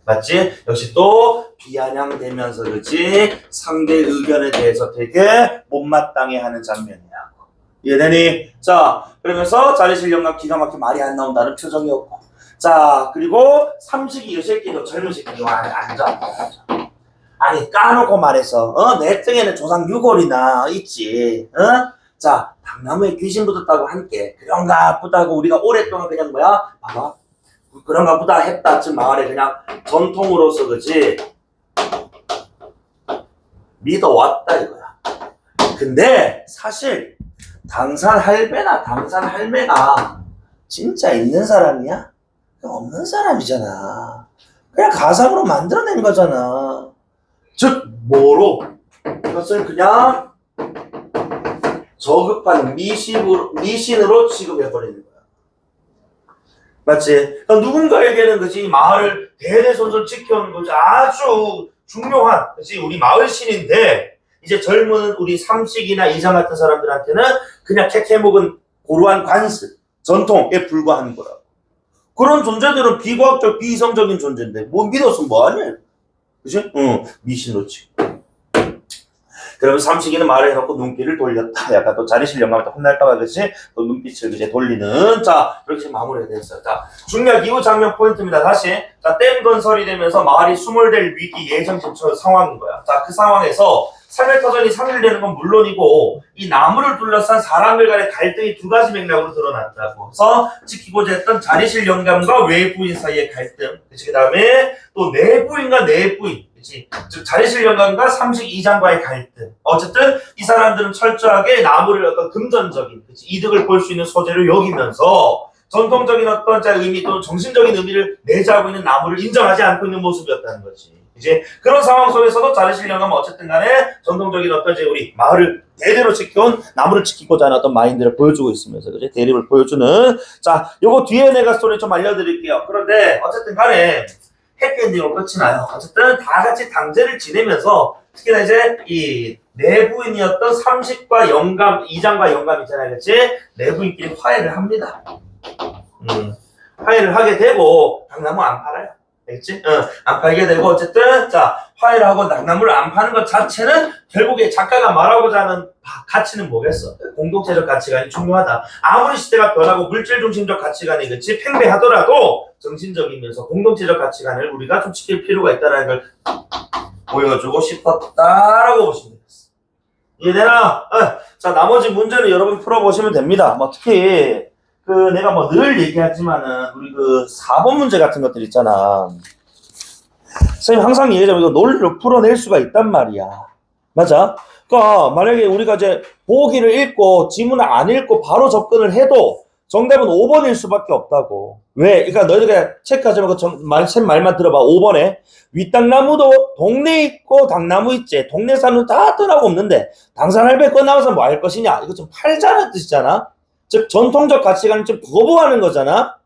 맞지? 역시 또 비아냥대면서 그렇지 상대 의견에 대해서 되게 못마땅해하는 장면이야. 이해되니? 자, 그러면서 자리실 영감 기가 막히게 말이 안 나온다는 표정이었고, 자, 그리고 삼식이 이 새끼도 젊은 새끼도 앉아. 아니 까놓고 말해서 내 등에는 조상 유골이나 있지. 자, 당나무에 귀신 붙었다고 함께 그런가 보다고 우리가 오랫동안 그냥 뭐야? 봐봐. 그런가 보다 했다. 즉 마을에 그냥 전통으로서 그지 믿어왔다 이거야. 근데 사실 당산 할배나 당산 할매가 진짜 있는 사람이야? 없는 사람이잖아. 그냥 가상으로 만들어낸 거잖아. 즉 뭐로? 이것을 그냥 저급한 미신으로 취급해버리는 거야. 맞지? 그러니까 누군가에게는 그지 마을을 대대손손 지켜온 거지 아주 중요한 그지 우리 마을 신인데 이제 젊은 우리 삼식이나 이장 같은 사람들한테는 그냥 캐캐묵은 고루한 관습, 전통에 불과한 거라고. 그런 존재들은 비과학적, 비이성적인 존재인데 뭐 믿었으면 뭐하냐? 그지? 미신으로 치고. 그러면서 삼식이는 말을 해놓고 눈길을 돌렸다. 약간 또 자리실 영감한테 혼날까봐 그치? 또 눈빛을 이제 돌리는. 자, 이렇게 마무리가 됐어요. 자, 중략 이후 장면 포인트입니다. 다시. 자, 댐 건설이 되면서 마을이 수몰될 위기 예정 지처 상황인 거야. 자, 그 상황에서 산해터전이 상실되는 건 물론이고 이 나무를 둘러싼 사람들 간의 갈등이 두 가지 맥락으로 드러났다고. 그래서 지키고자 했던 자리실 영감과 외부인 사이의 갈등. 그치? 그 다음에 또 내부인과 내부인. 즉 자리실 영감과 삼식 이장과의 갈등. 어쨌든 이 사람들은 철저하게 나무를 어떤 금전적인 그치? 이득을 볼 수 있는 소재로 여기면서 전통적인 어떤 의미 또는 정신적인 의미를 내재하고 있는 나무를 인정하지 않고 있는 모습이었다는 거지. 이제 그런 상황 속에서도 자리실 영감은 어쨌든 간에 전통적인 어떤 이제 우리 마을을 대대로 지켜온 나무를 지키고자 하는 어떤 마인드를 보여주고 있으면서 그치? 대립을 보여주는. 자, 요거 뒤에 내가 스토리 좀 알려드릴게요. 그런데 어쨌든 간에 해피엔딩으로 끝이 나요. 어쨌든 다 같이 당제를 지내면서 특히나 이제 이 내부인이었던 삼식과 영감, 이장과 영감 있잖아요. 그치? 내부인끼리 화해를 합니다. 화해를 하게 되고 당나무 안 팔아요. 알겠지? 안 팔게 되고 어쨌든 자 화해를 하고 낙나무를 안 파는 것 자체는 결국에 작가가 말하고자 하는 가치는 뭐겠어? 공동체적 가치관이 중요하다. 아무리 시대가 변하고 물질 중심적 가치관이 그치 팽배하더라도 정신적이면서 공동체적 가치관을 우리가 좀 지킬 필요가 있다는 걸 보여주고 싶었다라고 보시면 되겠어. 이해되나? 자 나머지 문제는 여러분 풀어보시면 됩니다. 뭐 특히 그 내가 뭐 늘 얘기하지만은 우리 그 4번 문제 같은 것들 있잖아. 선생님 항상 얘기하자면 이거 논리로 풀어낼 수가 있단 말이야. 맞아? 그러니까 만약에 우리가 이제 보기를 읽고 지문을 안 읽고 바로 접근을 해도 정답은 5번일 수밖에 없다고. 왜? 그러니까 너희들 체크하자면 그 말만 들어봐. 5번에 윗당나무도 동네 있고 당나무 있지. 동네 사는 다 떠나고 없는데 당산할배 거 나와서 뭐 할 것이냐? 이거 좀 팔자는 뜻이잖아. 즉 전통적 가치관을 좀 거부하는 거잖아.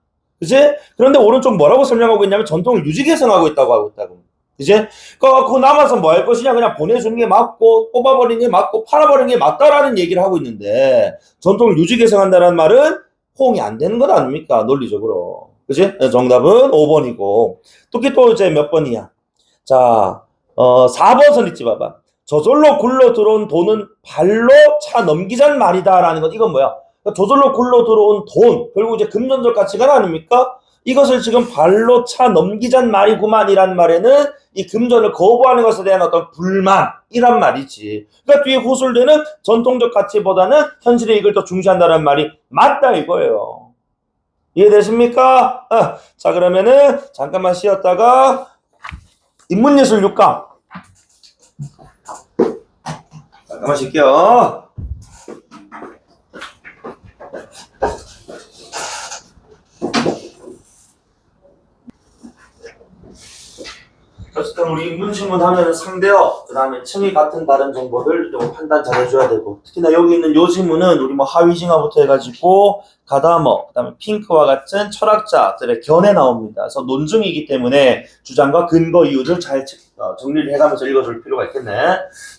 그치? 그런데 오른쪽 뭐라고 설명하고 있냐면 전통을 유지 개선하고 있다고 하고 있다고. 그치? 그거 남아서 뭐 할 것이냐 그냥 보내주는 게 맞고 뽑아버리는 게 맞고 팔아버리는 게 맞다라는 얘기를 하고 있는데 전통을 유지 개선한다는 말은 호응이 안 되는 것 아닙니까? 논리적으로. 그치? 정답은 5번이고 특히 또 이제 몇 번이야? 자 4번 선 있지 봐봐. 저절로 굴러 들어온 돈은 발로 차 넘기자는 말이다 라는 것. 이건 뭐야? 저절로 굴러 들어온 돈, 결국 이제 금전적 가치관 아닙니까? 이것을 지금 발로 차 넘기잔 말이구만이란 말에는 이 금전을 거부하는 것에 대한 어떤 불만이란 말이지. 그러니까 뒤에 후술되는 전통적 가치보다는 현실의 이익을 더 중시한다는 말이 맞다 이거예요. 이해되십니까? 자 그러면은 잠깐만 쉬었다가 인문예술 6강 잠깐만 쉴게요. 어쨌든 우리 인문신문 하면은 상대어, 그 다음에 층이 같은 다른 정보를 좀 판단 잘 해줘야 되고, 특히나 여기 있는 요 지문은 우리 뭐 하위징화부터 해가지고 가다머, 그 다음에 핑크와 같은 철학자들의 견해 나옵니다. 그래서 논증이기 때문에 주장과 근거 이유를 잘 정리를 해가면서 읽어줄 필요가 있겠네.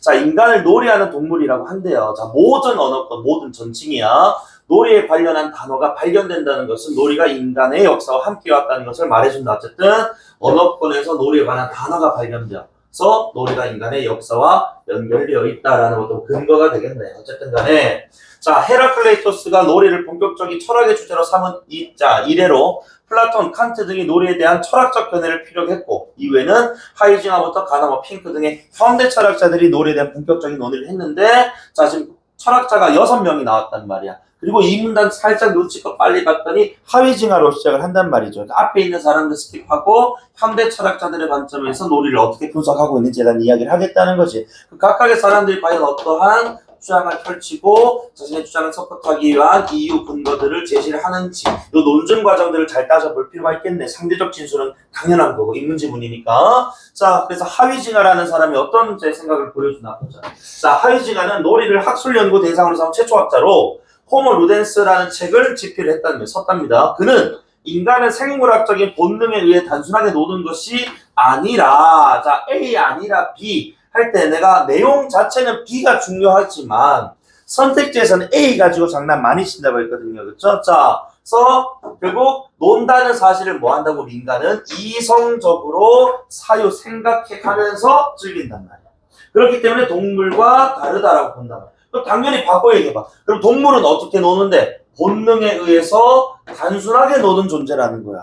자, 인간을 놀이하는 동물이라고 한대요. 자, 모든 언어권, 모든 전칭이야. 놀이에 관련한 단어가 발견된다는 것은 놀이가 인간의 역사와 함께 왔다는 것을 말해준다. 어쨌든 언어권에서 놀이에 관한 단어가 발견되어서 놀이가 인간의 역사와 연결되어 있다라는 것도 근거가 되겠네. 어쨌든 간에 자 헤라클레이토스가 놀이를 본격적인 철학의 주제로 삼은 이래로 플라톤, 칸트 등이 놀이에 대한 철학적 견해를 피력했고 이외에는 하이징화부터 가다머, 핑크 등의 현대 철학자들이 놀이에 대한 본격적인 논의를 했는데 자 지금 철학자가 6명이 나왔단 말이야. 그리고 이 문단 살짝 놓치고 빨리 갔더니 하위징화로 시작을 한단 말이죠. 그러니까 앞에 있는 사람들 스킵하고 현대 철학자들의 관점에서 놀이를 어떻게 분석하고 있는지에 대한 이야기를 하겠다는 거지. 그 각각의 사람들이 과연 어떠한 주장을 펼치고 자신의 주장을 서포트하기 위한 이유 근거들을 제시를 하는지 이 논증 과정들을 잘 따져볼 필요가 있겠네. 상대적 진술은 당연한 거고 인문지문이니까. 자 그래서 하위징화라는 사람이 어떤 제 생각을 보여주나 보자. 자 하위징화는 놀이를 학술 연구 대상으로 삼은 최초 학자로 호모 루덴스라는 책을 집필을 썼답니다. 그는 인간은 생물학적인 본능에 의해 단순하게 노는 것이 아니라 자 A 아니라 B 할 때 내가 내용 자체는 B가 중요하지만 선택지에서는 A 가지고 장난 많이 친다고 했거든요. 그렇죠? 자 그래서 결국 논다는 사실을 뭐 한다고 우리 인간은 이성적으로 사유 생각해 가면서 즐긴단 말이야. 그렇기 때문에 동물과 다르다라고 본단 말이야. 그럼 당연히 바꿔 얘기해봐. 그럼 동물은 어떻게 노는데? 본능에 의해서 단순하게 노는 존재라는 거야.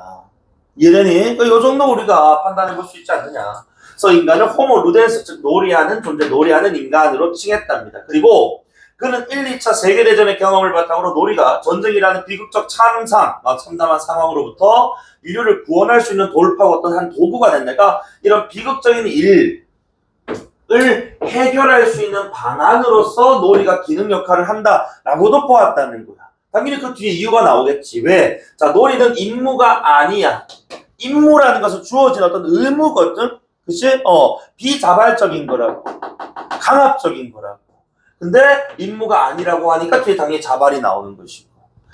이해되니? 이 정도 우리가 판단해 볼 수 있지 않느냐. 그래서 인간을 호모 루덴스, 즉 놀이하는 존재, 놀이하는 인간으로 칭했답니다. 그리고 그는 1, 2차 세계대전의 경험을 바탕으로 놀이가 전쟁이라는 비극적 참담한 상황으로부터 인류를 구원할 수 있는 돌파와 어떤 한 도구가 된다. 그러니까 이런 비극적인 을 해결할 수 있는 방안으로서 놀이가 기능 역할을 한다라고도 보았다는 거야. 당연히 그 뒤에 이유가 나오겠지. 왜? 자, 놀이는 임무가 아니야. 임무라는 것은 주어진 어떤 의무거든. 그치? 비자발적인 거라고. 강압적인 거라고. 근데 임무가 아니라고 하니까 뒤에 당연히 자발이 나오는 것이고.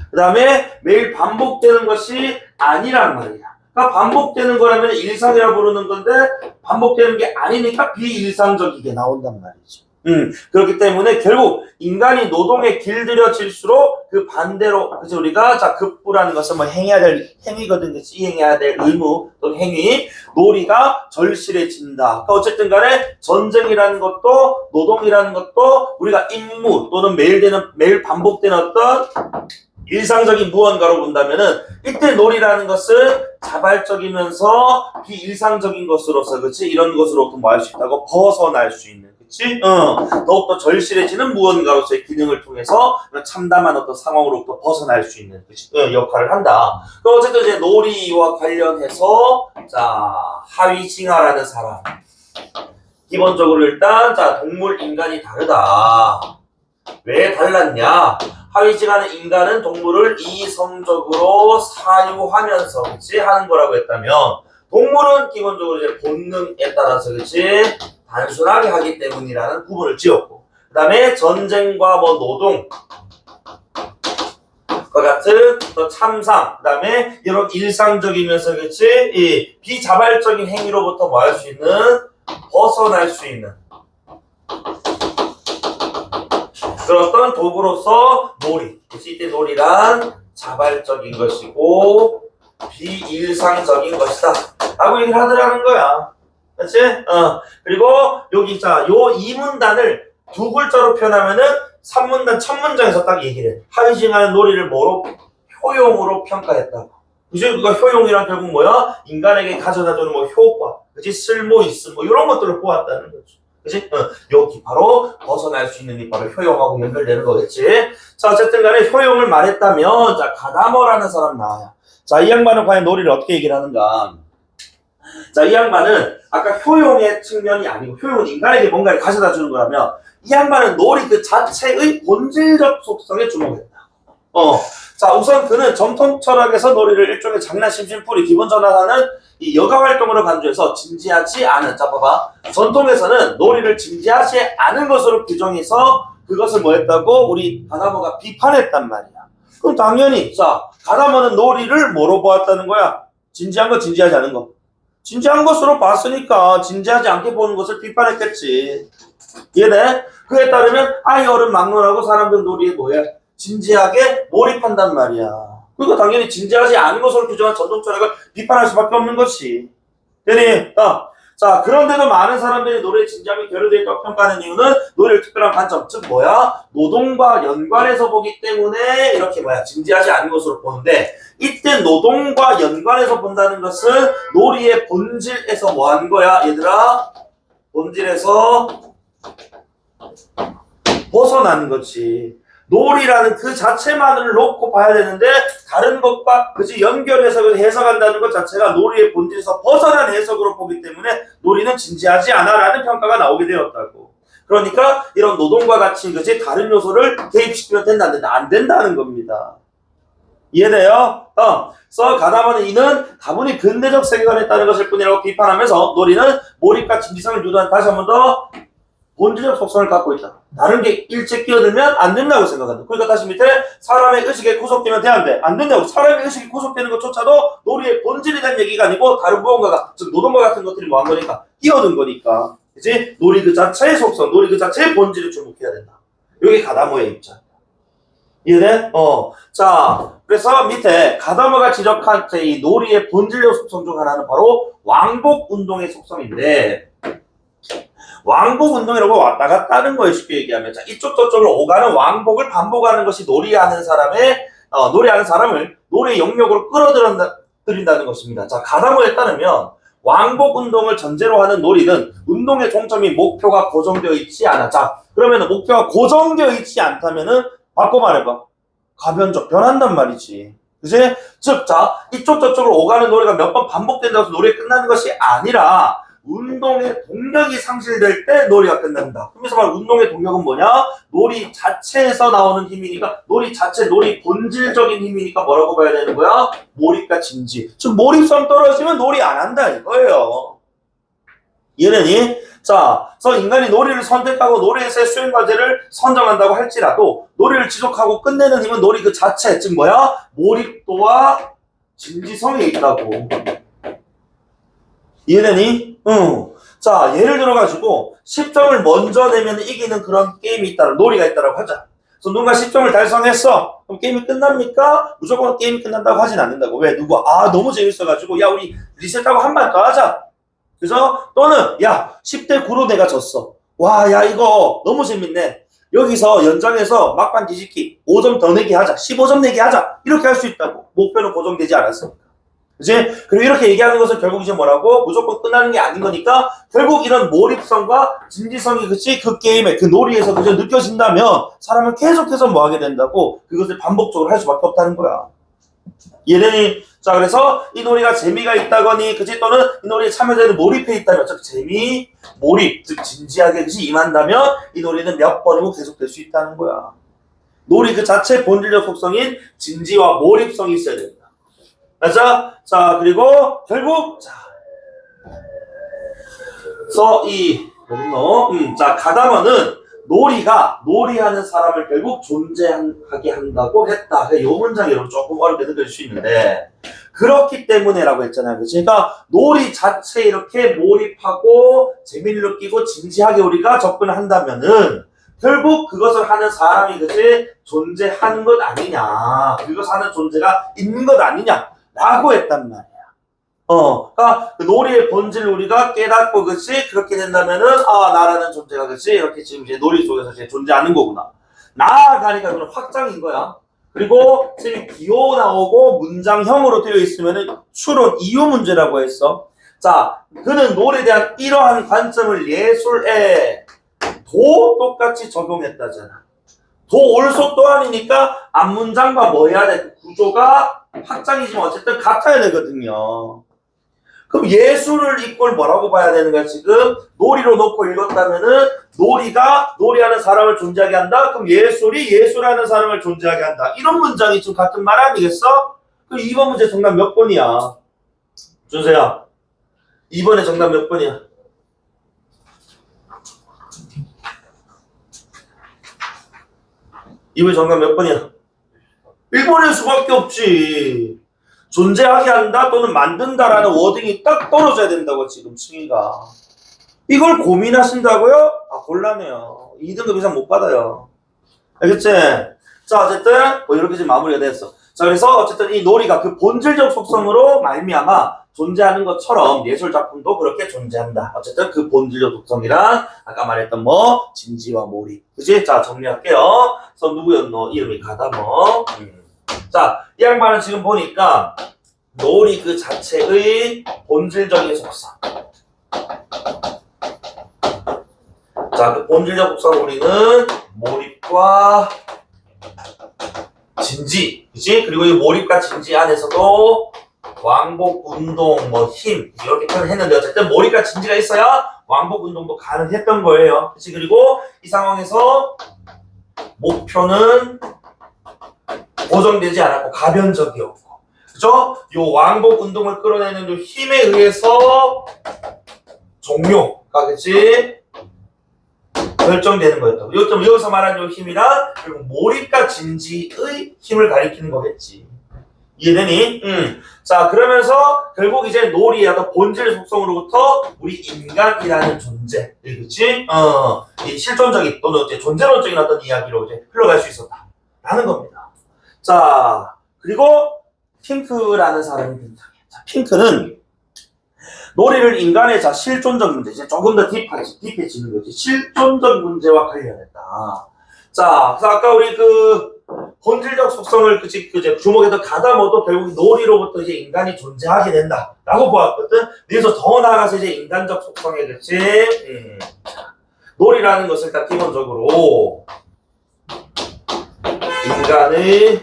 그 다음에 매일 반복되는 것이 아니란 말이야. 그러니까 반복되는 거라면 일상이라고 부르는 건데 반복되는 게 아니니까 비일상적이게 나온단 말이죠. 그렇기 때문에 결국 인간이 노동에 길들여질수록 그 반대로 그치 우리가 자 급부라는 것은 뭐 행해야 될 행위거든. 그치 이행해야 될 의무 또는 행위 놀이가 절실해진다. 그러니까 어쨌든 간에 전쟁이라는 것도 노동이라는 것도 우리가 임무 또는 매일 반복되는 어떤 일상적인 무언가로 본다면은 이때 놀이라는 것은 자발적이면서 비일상적인 것으로서 그치 이런 것으로부터 뭐 할 수 있다고 벗어날 수 있는 그치 더욱더 절실해지는 무언가로서의 기능을 통해서 참담한 어떤 상황으로부터 벗어날 수 있는 그치 역할을 한다. 그럼 어쨌든 이제 놀이와 관련해서 자 하위징화라는 사람 기본적으로 일단 자 동물 인간이 다르다. 왜 달랐냐? 하위징화는 인간은 동물을 이성적으로 사유하면서 그치 하는 거라고 했다면 동물은 기본적으로 이제 본능에 따라서 그치 단순하게 하기 때문이라는 구분을 지었고 그 다음에 전쟁과 뭐 노동 그 같은 또 참상 그 다음에 이런 일상적이면서 그치 이 비자발적인 행위로부터 뭐 할 수 있는 벗어날 수 있는 그런 어떤 도구로서 놀이. 이때 놀이란 자발적인 것이고 비일상적인 것이다. 라고 얘기를 하더라는 거야. 그치? 그리고 여기 자, 요 이 문단을 두 글자로 표현하면은 3문단 첫 문장에서 딱 얘기를 해. 하위징화는 놀이를 뭐로? 효용으로 평가했다고. 그지? 그러니까 효용이란 결국 뭐야? 인간에게 가져다주는 뭐 효과, 그지? 쓸모 있음, 뭐 이런 것들을 보았다는 거죠. 그지? 여기 바로 벗어날 수 있는 이 바로 효용하고 연결되는 거겠지. 자, 어쨌든 간에 효용을 말했다면, 자, 가다머라는 사람 나와요. 자, 이 양반은 과연 놀이를 어떻게 얘기를 하는가? 자, 이 양반은 아까 효용의 측면이 아니고 효용은 인간에게 뭔가를 가져다 주는 거라면 이 양반은 놀이 그 자체의 본질적 속성에 주목했다. 자, 우선 그는 정통 철학에서 놀이를 일종의 장난, 심심풀이, 기본 전환하는 이 여가 활동으로 간주해서 진지하지 않은, 자, 봐봐. 전통에서는 놀이를 진지하지 않은 것으로 규정해서 그것을 뭐 했다고? 우리 가다머가 비판했단 말이야. 그럼 당연히, 자, 가다머는 놀이를 뭐로 보았다는 거야? 진지한 거, 진지하지 않은 거. 진지한 것으로 봤으니까 진지하지 않게 보는 것을 비판했겠지. 이해돼? 그에 따르면 아이 어른 막론하고 사람들 놀이에 뭐야? 진지하게 몰입한단 말이야. 그러니까 당연히 진지하지 않은 것으로 규정한 전통 철학을 비판할 수밖에 없는 것이. 되니? 자, 그런데도 많은 사람들이 노래의 진지함이 결여되어 있다고 평가하는 이유는 노래의 특별한 관점, 즉 뭐야? 노동과 연관해서 보기 때문에 이렇게 뭐야? 진지하지 않은 것으로 보는데 이때 노동과 연관해서 본다는 것은 놀이의 본질에서 뭐 하는 거야? 얘들아? 본질에서 벗어나는 거지. 놀이라는 그 자체만을 놓고 봐야 되는데 다른 것과 그치 연결해서 해석한다는 것 자체가 놀이의 본질에서 벗어난 해석으로 보기 때문에 놀이는 진지하지 않아 라는 평가가 나오게 되었다고. 그러니까 이런 노동과 같이 그치 다른 요소를 개입시키면 된다 안 된다? 안 된다는 겁니다. 이해돼요? 그래서 가다머는 이는 다분히 근대적 세계관에 따른 것일 뿐이라고 비판하면서 놀이는 몰입과 진지성을 유도한 다시 한 번 더 본질적 속성을 갖고 있다. 다른 게 일체 끼어들면 안 된다고 생각한다. 그러니까 다시 밑에 사람의 의식에 구속되면 돼 안 돼? 안 된다고. 사람의 의식이 구속되는 것조차도 놀이의 본질에 대한 얘기가 아니고 다른 무언가가 즉 노동과 같은 것들이 뭐 한 거니까 끼어든 거니까. 그치? 놀이 그 자체의 속성, 놀이 그 자체의 본질을 주목해야 된다. 이게 가다머의 입장. 이해돼? 자, 그래서 밑에 가다머가 지적한 이 놀이의 본질적 속성 중 하나는 바로 왕복 운동의 속성인데 왕복 운동이라고 왔다 갔다 하는 거예요. 쉽게 얘기하면. 자, 이쪽 저쪽으로 오가는 왕복을 반복하는 것이 놀이하는 사람을 놀이의 영역으로 끌어들인다는 것입니다. 자, 가다머에 따르면 왕복 운동을 전제로 하는 놀이는 운동의 종점이 목표가 고정되어 있지 않아. 자, 그러면 목표가 고정되어 있지 않다면은 바꿔 말해봐. 가변적 변한단 말이지. 그치? 즉, 자, 이쪽 저쪽으로 오가는 놀이가 몇 번 반복된다고 해서 놀이 끝나는 것이 아니라 운동의 동력이 상실될 때 놀이가 끝난다. 그래서 말 운동의 동력은 뭐냐? 놀이 자체에서 나오는 힘이니까 놀이 본질적인 힘이니까 뭐라고 봐야 되는 거야? 몰입과 진지. 즉 몰입성 떨어지면 놀이 안 한다 이거예요. 이해되니? 자, 그래서 인간이 놀이를 선택하고 놀이에서의 수행 과제를 선정한다고 할지라도 놀이를 지속하고 끝내는 힘은 놀이 그 자체, 즉 뭐야? 몰입도와 진지성에 있다고. 이해되니? 자, 예를 들어가지고 10점을 먼저 내면 이기는 그런 게임이 있다, 놀이가 있다고 하자. 그래서 누가 10점을 달성했어. 그럼 게임이 끝납니까? 무조건 게임이 끝난다고 하진 않는다고. 왜? 너무 재밌어가지고 야 우리 리셋하고 한 판 더 하자. 그래서 또는 야 10대 9로 내가 졌어. 와, 야 이거 너무 재밌네. 여기서 연장해서 막판 뒤집기 5점 더 내기 하자. 15점 내기 하자. 이렇게 할 수 있다고. 목표는 고정되지 않았어. 그치? 그리고 이렇게 얘기하는 것은 결국 이제 뭐라고? 무조건 끝나는 게 아닌 거니까 결국 이런 몰입성과 진지성이 그치? 그 게임에 그 놀이에서 그저 느껴진다면 사람은 계속해서 뭐 하게 된다고? 그것을 반복적으로 할 수밖에 없다는 거야. 이해되니? 자, 그래서 이 놀이가 재미가 있다거니 그치? 또는 이 놀이에 참여자들이 몰입해 있다면 즉 재미, 몰입, 즉 진지하게 그치? 임한다면 이 놀이는 몇 번이고 계속될 수 있다는 거야. 놀이 그 자체 본질적 속성인 진지와 몰입성이 있어야 된다. 자, 그리고 결국 자, 가다머는 놀이하는 사람을 결국 존재하게 한다고 했다. 이 문장이 여러분 조금 어렵게 느껴질 수 있는데 그렇기 때문에라고 했잖아요. 그치? 그러니까 놀이 자체에 이렇게 몰입하고 재미를 느끼고 진지하게 우리가 접근을 한다면은 결국 그것을 하는 사람이 그치? 존재하는 것 아니냐. 그것을 하는 존재가 있는 것 아니냐. 라고 했단 말이야. 그러니까 그 놀이의 본질을 우리가 깨닫고 그치? 그렇게 된다면은 나라는 존재가 그치? 이렇게 지금 이제 놀이 속에서 이제 존재하는 거구나. 나아가니까 그런 확장인 거야. 그리고 쌤이 기호 나오고 문장형으로 되어 있으면은 추론 이유 문제라고 했어. 자, 그는 노래에 대한 이러한 관점을 예술에 도 똑같이 적용했다잖아. 도 올소 또한이니까 앞문장과 뭐 해야 돼? 그 구조가 확장이지만 어쨌든 같아야 되거든요. 그럼 예술을 이꼴 뭐라고 봐야 되는 거야? 지금 놀이로 놓고 읽었다면은 놀이가 놀이하는 사람을 존재하게 한다? 그럼 예술이 예술하는 사람을 존재하게 한다. 이런 문장이 좀 같은 말 아니겠어? 그럼 2번 문제 정답 몇 번이야? 준서야, 2번에 정답 몇 번이야? 2번에 정답 몇 번이야? 1번일 수밖에 없지. 존재하게 한다 또는 만든다라는 워딩이 딱 떨어져야 된다고 지금 승희가. 이걸 고민하신다고요? 아, 곤란해요. 2등급 이상 못 받아요. 알겠지? 자, 어쨌든 뭐 이렇게 지금 마무리가 됐어. 자, 그래서 어쨌든 이 놀이가 그 본질적 속성으로 말미암아 존재하는 것처럼 예술 작품도 그렇게 존재한다. 어쨌든 그 본질적 속성이란 아까 말했던 뭐 진지와 몰입. 그치? 자, 정리할게요. 그래서 누구였노? 이름이 가다뭐. 자, 이 양반은 지금 보니까 놀이 그 자체의 본질적인 속성. 자, 그 본질적 속성 우리는 몰입과 진지, 그치? 그리고 이 몰입과 진지 안에서도 왕복, 운동, 뭐 힘 이렇게 표현했는데 어쨌든 몰입과 진지가 있어야 왕복, 운동도 가능했던 거예요. 그치? 그리고 이 상황에서 목표는 고정되지 않았고 가변적이었고, 그죠? 요 왕복 운동을 끌어내는 요 힘에 의해서 종료가, 그치? 결정되는 거였다고. 요점 여기서 말한 요 힘이란 결국 몰입과 진지의 힘을 가리키는 거겠지. 이해되니? 자, 그러면서 결국 이제 놀이의 어떤 본질 속성으로부터 우리 인간이라는 존재, 그치? 이 실존적인 또는 이제 존재론적인 어떤 이야기로 이제 흘러갈 수 있었다라는 겁니다. 자, 그리고 핑크라는 사람이 등장해. 자, 핑크는 놀이를 인간의 자 실존적 문제, 이제 조금 더 딥해지는 거지. 실존적 문제와 관련했다. 자, 그래서 아까 우리 그 본질적 속성을 그치 주목해서 가다모도 결국 놀이로부터 이제 인간이 존재하게 된다라고 보았거든. 그래서 더 나아가서 이제 인간적 속성에 그치 놀이라는 것을 일단 기본적으로 인간의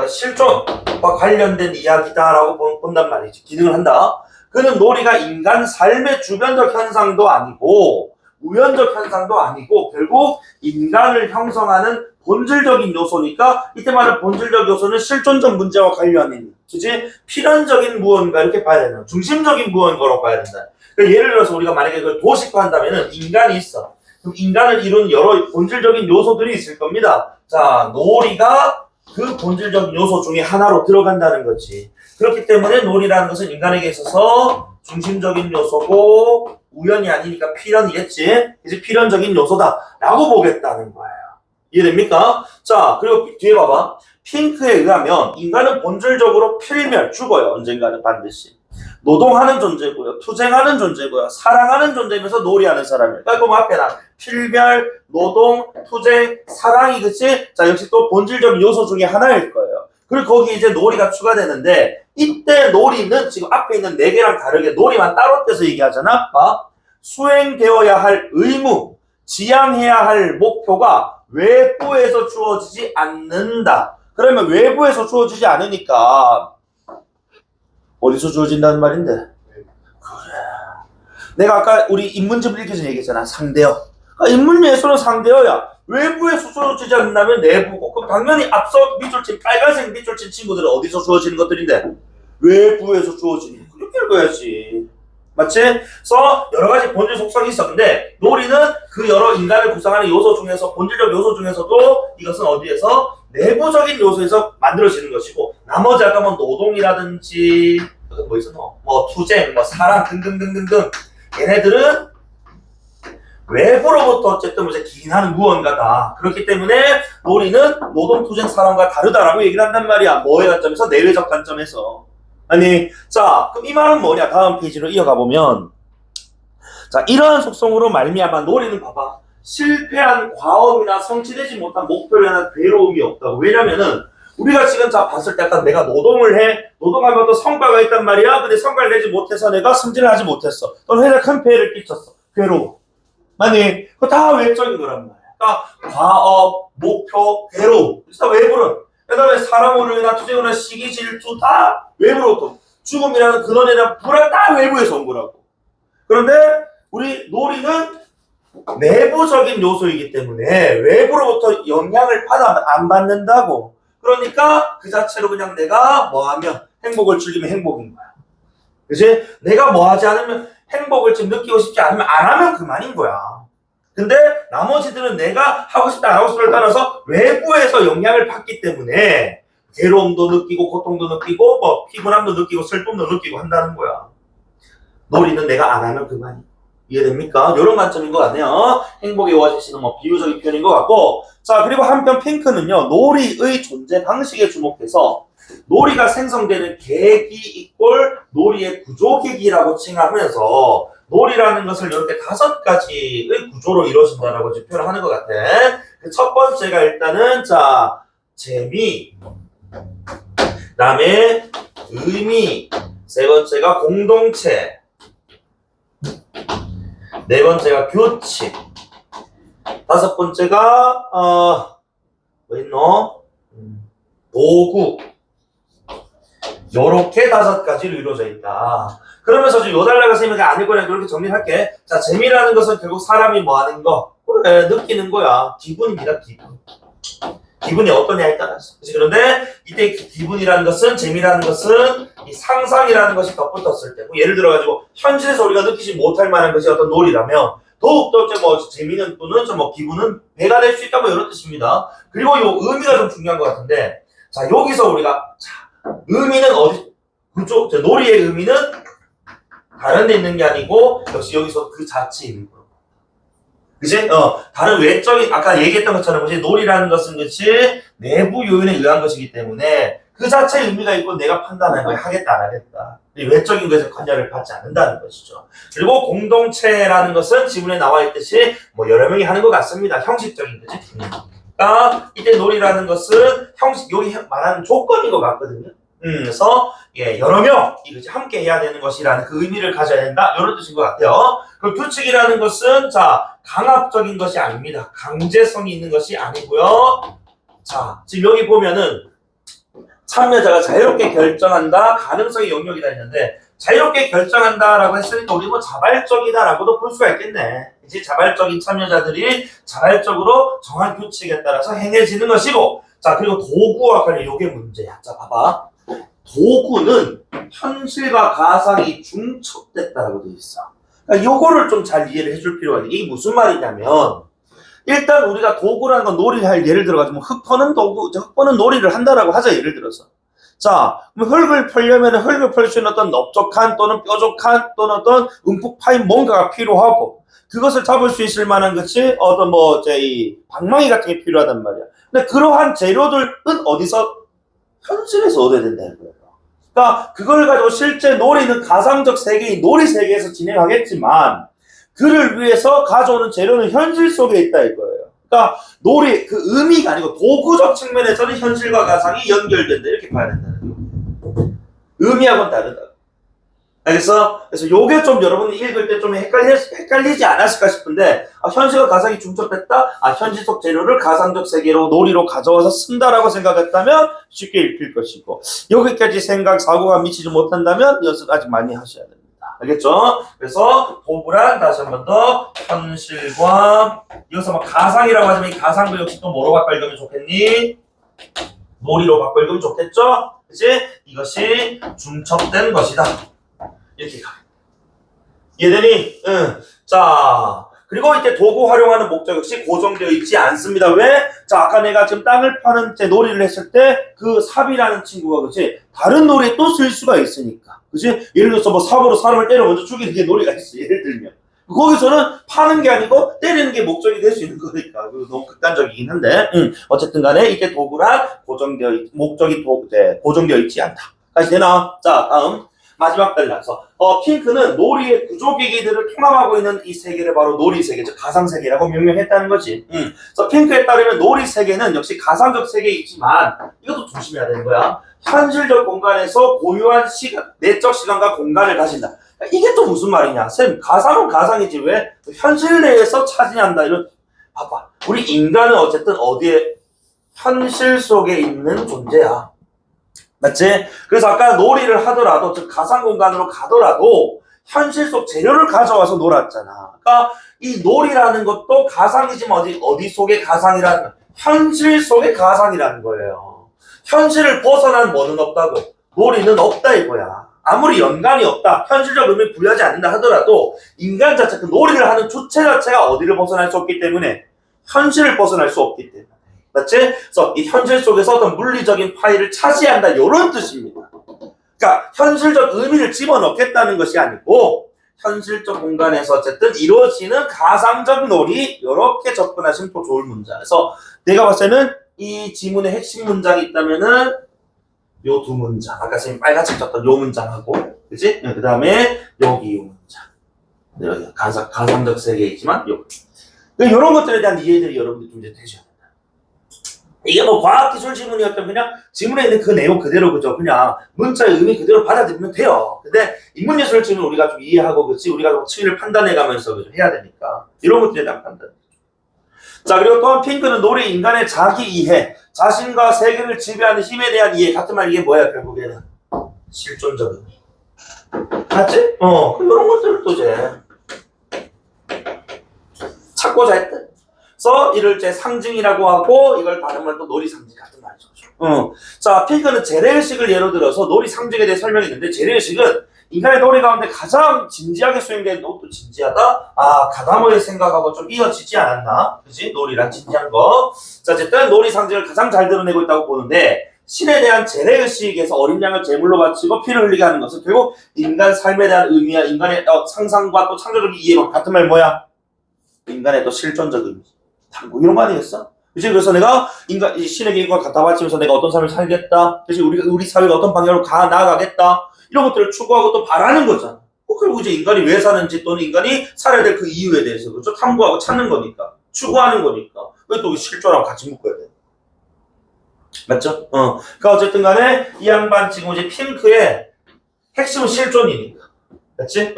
실존과 관련된 이야기다라고 본단 말이지. 기능을 한다. 그는 놀이가 인간 삶의 주변적 현상도 아니고 우연적 현상도 아니고 결국 인간을 형성하는 본질적인 요소니까 이때 말하는 본질적 요소는 실존적 문제와 관련인, 그치? 필연적인 무언가 이렇게 봐야 되는, 중심적인 무언가로 봐야 된다. 그러니까 예를 들어서 우리가 만약에 그걸 도식화한다면은 인간이 있어. 그럼 인간을 이룬 여러 본질적인 요소들이 있을 겁니다. 자, 놀이가 그 본질적 요소 중에 하나로 들어간다는 거지. 그렇기 때문에 놀이라는 것은 인간에게 있어서 중심적인 요소고 우연이 아니니까 필연이겠지. 이제 필연적인 요소다라고 보겠다는 거예요. 이해됩니까? 자, 그리고 뒤에 봐봐. 핑크에 의하면 인간은 본질적으로 필멸, 죽어요. 언젠가는 반드시. 노동하는 존재고요. 투쟁하는 존재고요. 사랑하는 존재면서 놀이하는 사람이에요. 그러니까 그 앞에 나 필멸, 노동, 투쟁, 사랑이 그치? 자, 역시 또 본질적 요소 중에 하나일 거예요. 그리고 거기 이제 놀이가 추가되는데 이때 놀이는 지금 앞에 있는 4개랑 다르게 놀이만 따로 떼서 얘기하잖아. 봐. 수행되어야 할 의무, 지향해야 할 목표가 외부에서 주어지지 않는다. 그러면 외부에서 주어지지 않으니까 어디서 주어진다는 말인데? 그래. 내가 아까 우리 인문집을 읽기 전에 얘기했잖아. 상대어. 그러니까 인문예술은 상대어야. 외부에서 주어지지 않는다면 내부고. 그럼 당연히 앞서 밑줄 친 빨간색 밑줄 친 친구들은 어디서 주어지는 것들인데? 외부에서 주어지는. 그렇게 읽어야지. 맞지? 그래서 여러 가지 본질 속성이 있어. 근데 놀이는 그 여러 인간을 구성하는 요소 중에서 본질적 요소 중에서도 이것은 어디에서? 내부적인 요소에서 만들어지는 것이고 나머지 아까 뭐 노동이라든지 뭐 있었노? 뭐 투쟁, 뭐 사랑 등등등등등 얘네들은 외부로부터 어쨌든 이제 기인하는 무언가다. 그렇기 때문에 놀이는 노동, 투쟁, 사랑과 다르다라고 얘기를 한단 말이야. 뭐의 관점에서? 내외적 관점에서. 아니, 자, 그럼 이 말은 뭐냐? 다음 페이지로 이어가 보면, 자, 이러한 속성으로 말미암아 놀이는 봐봐. 실패한 과업이나 성취되지 못한 목표를 향한 괴로움이 없다고. 왜냐면은 우리가 지금 자 봤을 때 약간 내가 노동을 해. 노동하면 어떤 성과가 있단 말이야. 근데 성과를 내지 못해서 내가 승진을 하지 못했어. 또는 회사에 큰 피해를 끼쳤어. 괴로워. 아니, 그거 다 외적인 거란 말이야. 그러니까 과업, 목표, 괴로움. 그래서 외부는. 그 다음에 사람으로 인한 투쟁이나 시기, 질투 다 외부로부터. 죽음이라는 근원이나 불안 다 외부에서 온 거라고. 그런데 우리 놀이는 내부적인 요소이기 때문에 외부로부터 영향을 안 받는다고. 그러니까 그 자체로 그냥 내가 뭐 하면 행복을 즐기면 행복인 거야. 그치? 내가 뭐 하지 않으면 행복을 지금 느끼고 싶지 않으면 안 하면 그만인 거야. 근데 나머지들은 내가 하고 싶다 안 하고 싶다를 떠나서 외부에서 영향을 받기 때문에 괴로움도 느끼고 고통도 느끼고 뭐 피곤함도 느끼고 슬픔도 느끼고 한다는 거야. 놀이는 내가 안 하면 그만이. 이해됩니까? 이런 관점인 것 같네요. 행복의 오아시스는 뭐 비유적인 표현인 것 같고. 자, 그리고 한편 핑크는요, 놀이의 존재 방식에 주목해서 놀이가 생성되는 계기 이꼴 놀이의 구조 계기라고 칭하면서 놀이라는 것을 이렇게 5가지의 구조로 이루어진다라고 표현을 하는 것 같아. 그 첫 번째가 일단은 자 재미, 그다음에 의미, 세 번째가 공동체, 네 번째가 규칙, 다섯 번째가 뭐 있노? 도구. 요렇게 5가지로 이루어져 있다. 그러면서 지금 요달라가 선생님이 아닐 거냐 그렇게 정리할게. 자, 재미라는 것은 결국 사람이 뭐 하는 거? 그래, 느끼는 거야. 기분입니다, 기분. 기분이 어떠냐에 따라서. 그치? 그런데 이때 기분이라는 것은, 재미라는 것은 이 상상이라는 것이 덧붙었을 때, 뭐 예를 들어가지고 현실에서 우리가 느끼지 못할 만한 것이 어떤 놀이라면 더욱더 뭐 재미는 또는 뭐 기분은 배가 될 수 있다 뭐 이런 뜻입니다. 그리고 요 의미가 좀 중요한 것 같은데, 자 여기서 우리가 의미는 어디? 그쪽 놀이의 의미는 다른 데 있는 게 아니고 역시 여기서 그 자체에 있는 거예요. 그치? 다른 외적인 아까 얘기했던 것처럼 그치? 놀이라는 것은 그치? 내부 요인에 의한 것이기 때문에 그 자체의 의미가 있고 내가 판단하는 거에 하겠다 안 하겠다. 외적인 것에 관여를 받지 않는다는 것이죠. 그리고 공동체라는 것은 지문에 나와 있듯이 뭐 여러 명이 하는 것 같습니다. 형식적인 거지. 그러니까 이때 놀이라는 것은 형식 여기 말하는 조건인 것 같거든요. 그래서 예, 여러 명 이것이 함께 해야 되는 것이라는 그 의미를 가져야 된다 이런 뜻인 것 같아요. 그리고 규칙이라는 것은 자 강압적인 것이 아닙니다. 강제성이 있는 것이 아니고요. 자 지금 여기 보면은 참여자가 자유롭게 결정한다, 가능성의 영역이다 했는데 자유롭게 결정한다라고 했으니까 우리 뭐 자발적이다라고도 볼 수가 있겠네. 이제 자발적인 참여자들이 자발적으로 정한 규칙에 따라서 행해지는 것이고, 자 그리고 도구와 관련 이게 문제야. 자 봐봐. 도구는 현실과 가상이 중첩됐다라고 되어 있어. 그러니까 요거를 좀 잘 이해를 해줄 필요가 있는 게 이게 무슨 말이냐면 일단 우리가 도구라는 건 놀이를 할 예를 들어가지고 흙 퍼는 도구, 흙 퍼는 놀이를 한다라고 하자 예를 들어서. 자, 그럼 흙을 펴려면 흙을 펼 수 있는 어떤 넓적한 또는 뾰족한 또는 어떤 움푹 파인 뭔가가 필요하고 그것을 잡을 수 있을 만한 것이 어떤 뭐 이제 이 방망이 같은 게 필요하단 말이야. 근데 그러한 재료들은 어디서 현실에서 얻어야 된다는 거예요. 그러니까 그걸 가지고 실제 놀이는 가상적 세계인 놀이 세계에서 진행하겠지만 그를 위해서 가져오는 재료는 현실 속에 있다 이거예요. 그러니까 놀이 그 의미가 아니고 도구적 측면에서는 현실과 가상이 연결된다 이렇게 봐야 된다는 거예요. 의미하고는 다르다. 알겠어? 그래서 요게 좀 여러분이 읽을 때 좀 헷갈리지 않았을까 싶은데 현실과 가상이 중첩됐다? 현실 속 재료를 가상적 세계로 놀이로 가져와서 쓴다라고 생각했다면 쉽게 읽힐 것이고 여기까지 생각, 사고가 미치지 못한다면 연습 아직 많이 하셔야 됩니다. 알겠죠? 그래서 도구란 다시 한 번 더 현실과 여기서 막 가상이라고 하지만 이 가상도 역시 또 뭐로 바꿔 읽으면 좋겠니? 놀이로 바꿔 읽으면 좋겠죠? 그치? 이것이 중첩된 것이다. 이렇게 가. 이해되니? 응. 자, 그리고 이때 도구 활용하는 목적 역시 고정되어 있지 않습니다. 왜? 자, 아까 내가 지금 땅을 파는 제 놀이를 했을 때 그 삽이라는 친구가 그치? 다른 놀이에 또 쓸 수가 있으니까. 그치? 예를 들어서 뭐 삽으로 사람을 때려 먼저 죽이는 게 놀이가 있어. 예를 들면. 거기서는 파는 게 아니고 때리는 게 목적이 될 수 있는 거니까. 너무 극단적이긴 한데. 어쨌든 간에 이때 도구란 고정되어 고정되어 있지 않다. 다시 되나? 자, 다음. 마지막 단락에서 핑크는 놀이의 구조기기들을 통합하고 있는 이 세계를 바로 놀이세계, 즉 가상세계라고 명명했다는 거지. 그래서 핑크에 따르면 놀이세계는 역시 가상적 세계이지만 이것도 조심해야 되는 거야. 현실적 공간에서 고유한 시간, 내적 시간과 공간을 가진다. 이게 또 무슨 말이냐? 쌤, 가상은 가상이지 왜 현실 내에서 차지한다 이런. 봐봐, 우리 인간은 어쨌든 어디에 현실 속에 있는 존재야. 맞지? 그래서 아까 놀이를 하더라도, 즉 가상 공간으로 가더라도 현실 속 재료를 가져와서 놀았잖아. 그러니까 이 놀이라는 것도 가상이지만 어디 속의 가상이라는 거야. 현실 속의 가상이라는 거예요. 현실을 벗어난 뭐는 없다고. 놀이는 없다 이거야. 아무리 연관이 없다, 현실적 의미를 부여하지 않는다 하더라도 인간 자체, 그 놀이를 하는 주체 자체가 어디를 벗어날 수 없기 때문에 현실을 벗어날 수 없기 때문에. 맞지? 그래서 이 현실 속에서 어떤 물리적인 파일을 차지한다 이런 뜻입니다. 그러니까 현실적 의미를 집어넣겠다는 것이 아니고 현실적 공간에서 어쨌든 이루어지는 가상적 놀이 이렇게 접근하시면 또 좋을 문장. 그래서 내가 봤을 때는 이 지문의 핵심 문장이 있다면은 요 두 문장, 아까 선생님 빨간색 쳤던 요 문장하고, 그치? 그 다음에 여기 요 문장. 가상적 세계이지만 요런 것들에 대한 이해들이 여러분들 좀 이제 되셔야 된다. 이게 뭐 과학기술 지문이었던 그냥 지문에 있는 그 내용 그대로 그죠? 그냥 문자의 의미 그대로 받아들이면 돼요. 근데 인문예술 지문 우리가 좀 이해하고, 그치? 우리가 좀 추이를 판단해가면서 그죠? 해야 되니까. 이런 것들에 대한 판단. 자, 그리고 또한 핑크는 놀이 인간의 자기 이해, 자신과 세계를 지배하는 힘에 대한 이해. 같은 말 이게 뭐야 결국에는? 실존적 의미. 맞지? 이런 것들을 또 이제 찾고자 했대. 그래서 이를 이제 상징이라고 하고 이걸 다른 말 또 놀이 상징 같은 말이죠. 자, 핑크는 재래의식을 예로 들어서 놀이 상징에 대해 설명이 있는데 재래의식은 인간의 놀이 가운데 가장 진지하게 수행되는 것도 진지하다? 가다모의 생각하고 좀 이어지지 않았나? 그지? 놀이란 진지한 거. 자, 어쨌든 놀이 상징을 가장 잘 드러내고 있다고 보는데 신에 대한 재래의식에서 어린 양을 제물로 바치고 피를 흘리게 하는 것은 결국 인간 삶에 대한 의미야 인간의 상상과 또 창조적인 이해와 같은 말 뭐야? 인간의 또 실존적 의미. 탐구 이런 거 아니겠어? 그치? 그래서 내가 이 신의 계획과 갖다 바치면서 내가 어떤 삶을 살겠다. 그치? 우리 사회가 어떤 방향으로 나아가겠다. 이런 것들을 추구하고 또 바라는 거잖아. 결국 이제 인간이 왜 사는지 또는 인간이 살아야 될 그 이유에 대해서 그렇죠? 탐구하고 찾는 거니까. 추구하는 거니까. 왜 또 실존하고 같이 묶어야 돼? 맞죠? 그러니까 어쨌든 간에 이 양반 지금 이제 핑크의 핵심은 실존이니까. 맞지?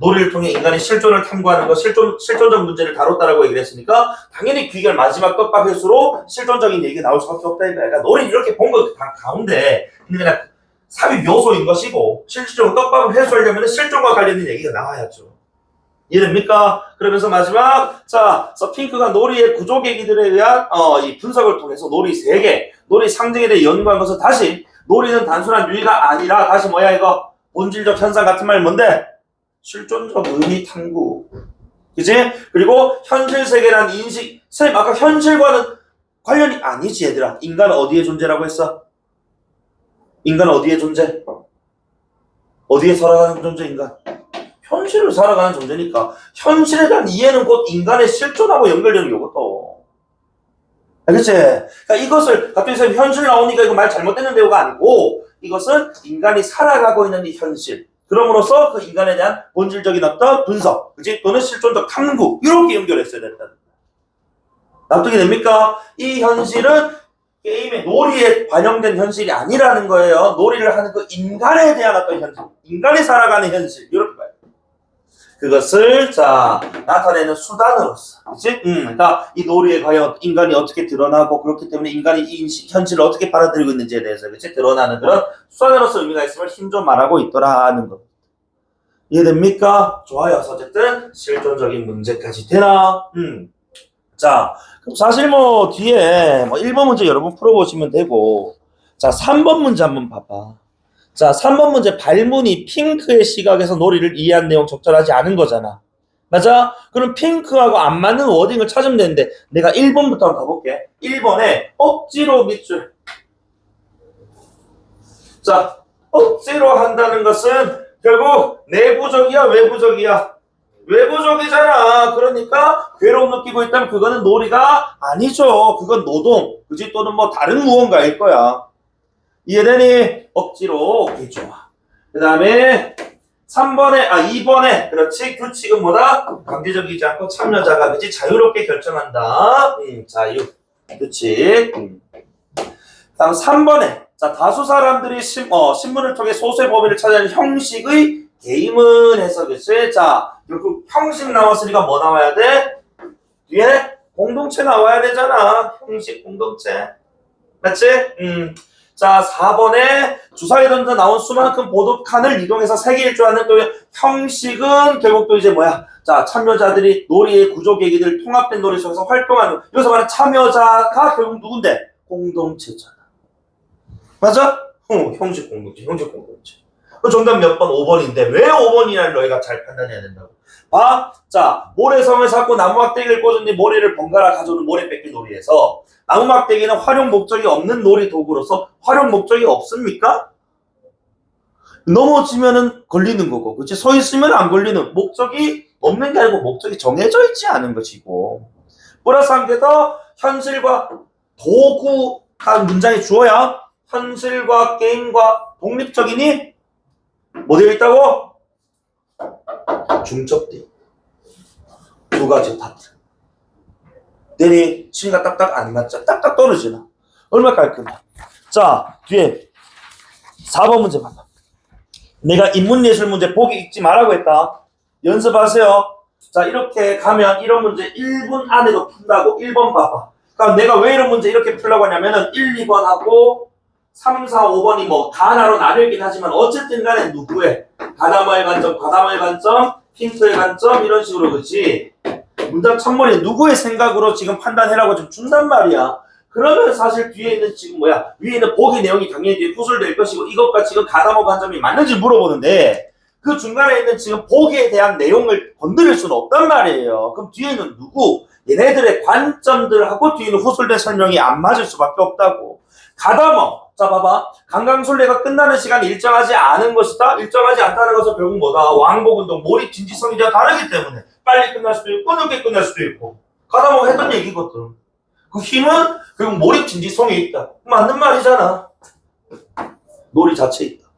놀이를 통해 인간의 실존을 탐구하는 것, 실존적 문제를 다뤘다라고 얘기를 했으니까 당연히 귀결 마지막 떡밥 회수로 실존적인 얘기가 나올 수밖에 없다 이거야. 그러니까 놀이를 이렇게 본 거 가운데 그냥 삽입 요소인 것이고 실질적으로 떡밥을 회수하려면 실존과 관련된 얘기가 나와야죠. 이해됩니까? 그러면서 마지막 그래서 핑크가 놀이의 구조 계기들에 의한 이 분석을 통해서 놀이 세계, 놀이 상징에 대해 연구한 것은 다시 놀이는 단순한 유의가 아니라 다시 뭐야 이거 본질적 현상 같은 말 뭔데? 실존적 의미 탐구. 그치? 그리고 현실 세계란 인식. 선생님 아까 현실과는 관련이 아니지 얘들아. 인간은 어디에 존재라고 했어? 인간은 어디에 존재? 어디에 살아가는 존재 인간? 현실을 살아가는 존재니까 현실에 대한 이해는 곧 인간의 실존하고 연결되는 요것도. 알겠지? 그러니까 이것을 갑자기 선생님 현실 나오니까 이거 말 잘못됐는데요가 아니고 이것은 인간이 살아가고 있는 이 현실. 그럼으로써 그 인간에 대한 본질적인 어떤 분석, 그치? 또는 실존적 탐구, 이렇게 연결했어야 된다. 납득이 됩니까? 이 현실은 게임의 놀이에 반영된 현실이 아니라는 거예요. 놀이를 하는 그 인간에 대한 어떤 현실, 인간이 살아가는 현실, 이렇게 봐요. 그것을 나타내는 수단으로서, 그치? 그러니까 이 놀이에 과연 인간이 어떻게 드러나고 그렇기 때문에 인간이 이 현실을 어떻게 받아들이고 있는지에 대해서, 그치? 드러나는 그런 수단으로서 의미가 있음을 힘 좀 말하고 있더라는 것. 이해됩니까? 좋아요. 어쨌든 실존적인 문제까지 되나? 자, 그럼 사실 뒤에 1번 문제 여러분 풀어보시면 되고, 3번 문제 한번 봐봐. 3번 문제 발문이 핑크의 시각에서 놀이를 이해한 내용 적절하지 않은 거잖아. 맞아? 그럼 핑크하고 안 맞는 워딩을 찾으면 되는데 내가 1번부터 한번 가볼게. 1번에 억지로 밑줄. 억지로 한다는 것은 결국 내부적이야 외부적이야? 외부적이잖아. 그러니까 괴로움 느끼고 있다면 그거는 놀이가 아니죠. 그건 노동, 그지? 또는 다른 무언가일 거야. 이해되니? 억지로. 오케이, 좋아. 그 다음에 2번에 그렇지 규칙은 뭐다? 강제적이지 않고 참여자가 그치 자유롭게 결정한다. 자유 규칙. 다음 3번에 자 다수 사람들이 신문을 통해 소수의 범위를 찾아내는 형식의 게임은 해서 그치? 자 결국 형식 나왔으니까 뭐 나와야 돼? 뒤에 공동체 나와야 되잖아. 형식 공동체 맞지? 자 4번에 주사위던져 나온 수만큼 보드칸을 이동해서 세계 일주하는 또 형식은 결국 또 이제 뭐야? 자 참여자들이 놀이의 구조 계기들 통합된 놀이 속에서 활동하는 여기서 말하는 참여자가 결국 누군데? 공동체잖아. 맞아? 형식 공동체. 그 정답 몇 번? 5번인데 왜 5번이냐를 너희가 잘 판단해야 된다고. 봐. 자 모래성을 쌓고 나무막대기를 꽂은 뒤 모래를 번갈아 가져오는 모래뺏기 놀이에서 나무막대기는 활용 목적이 없는 놀이 도구로서 활용 목적이 없습니까? 넘어지면은 걸리는 거고, 그치? 서 있으면 안 걸리는 목적이 없는 게 아니고 목적이 정해져 있지 않은 것이고. 플러스 한 개 더 현실과 도구가 문장이 주어야 현실과 게임과 독립적이니 뭐 되어 있다고? 중첩돼. 두 가지 다. 내니 치가 딱딱 안 맞자. 딱딱 떨어지나. 얼마나 깔끔해. 자 뒤에 4번 문제 봐봐. 내가 인문예술 문제 보기 읽지 말라고 했다. 연습하세요. 자 이렇게 가면 이런 문제 1분 안에도 푼다고. 1번 봐봐. 그러니까 내가 왜 이런 문제 이렇게 풀려고 하냐면은 1, 2번하고 3, 4, 5번이 뭐 다 하나로 나뉘긴 하지만 어쨌든 간에 누구의 가다마의 관점, 핑크의 관점 이런 식으로 그치? 문장 첫머리에 누구의 생각으로 지금 판단해라고 좀 준단 말이야. 그러면 사실 뒤에 있는 지금 뭐야? 위에 있는 보기 내용이 당연히 뒤에 후술될 것이고 이것과 지금 가다모 관점이 맞는지 물어보는데 그 중간에 있는 지금 보기에 대한 내용을 건드릴 수는 없단 말이에요. 그럼 뒤에는 누구? 얘네들의 관점들하고 뒤에 있는 후술된 설명이 안 맞을 수밖에 없다고. 가다모. 자 봐봐. 강강술래가 끝나는 시간이 일정하지 않은 것이다. 일정하지 않다는 것은 결국 뭐다? 왕복운동, 몰입, 진지성이 다르기 때문에 빨리 끝날 수도 있고 늦게 끝날 수도 있고. 가다모가 했던 얘기거든. 그 힘은 결국 몰입, 진지성에 있다. 맞는 말이잖아. 놀이 자체에 있다.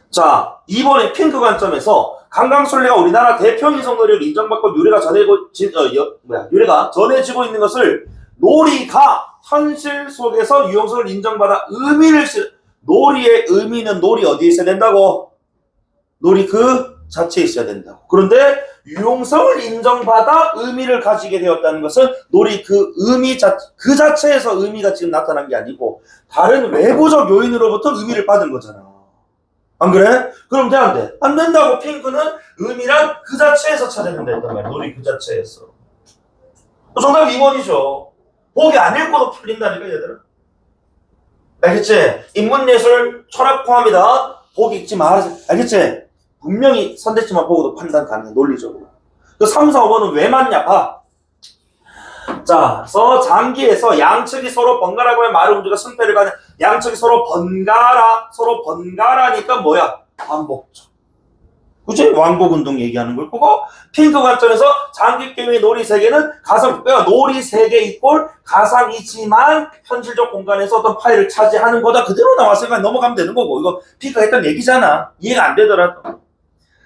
자 2번의 핑크 관점에서 강강술래가 우리나라 대표 인성놀이를 인정받고 유래가 전해지고 있는 것을 놀이가 현실 속에서 유용성을 인정받아 놀이의 의미는 놀이 어디에 있어야 된다고? 놀이 그 자체에 있어야 된다고. 그런데 유용성을 인정받아 의미를 가지게 되었다는 것은 놀이 그 의미 그 자체에서 의미가 지금 나타난 게 아니고 다른 외부적 요인으로부터 의미를 받은 거잖아. 안 그래? 그럼 돼, 안 돼? 안 된다고. 핑크는 의미란 그 자체에서 찾아낸다 했단 말이야. 놀이 그 자체에서. 정답 2번이죠. 보기 안 읽고도 풀린다니까 얘들아. 알겠지? 인문예술 철학 포함이다. 보기 읽지 말아서. 알겠지? 분명히 선택지만 보고도 판단 가능해. 논리적으로. 그 3, 4, 5번은 왜 맞냐 봐. 자, 그래서 장기에서 양측이 서로 번갈아가며 말을 움직여 승패를 가는 양측이 서로 번갈아니까 뭐야? 반복적. 그치? 왕복운동 얘기하는 걸 보고 핑크 관점에서 장기 게임의 놀이 세계는 놀이 세계 이꼴 가상이지만 현실적 공간에서 어떤 파일을 차지하는 거다. 그대로 나왔으니까 넘어가면 되는 거고 이거 핑크가 했던 얘기잖아. 이해가 안 되더라도.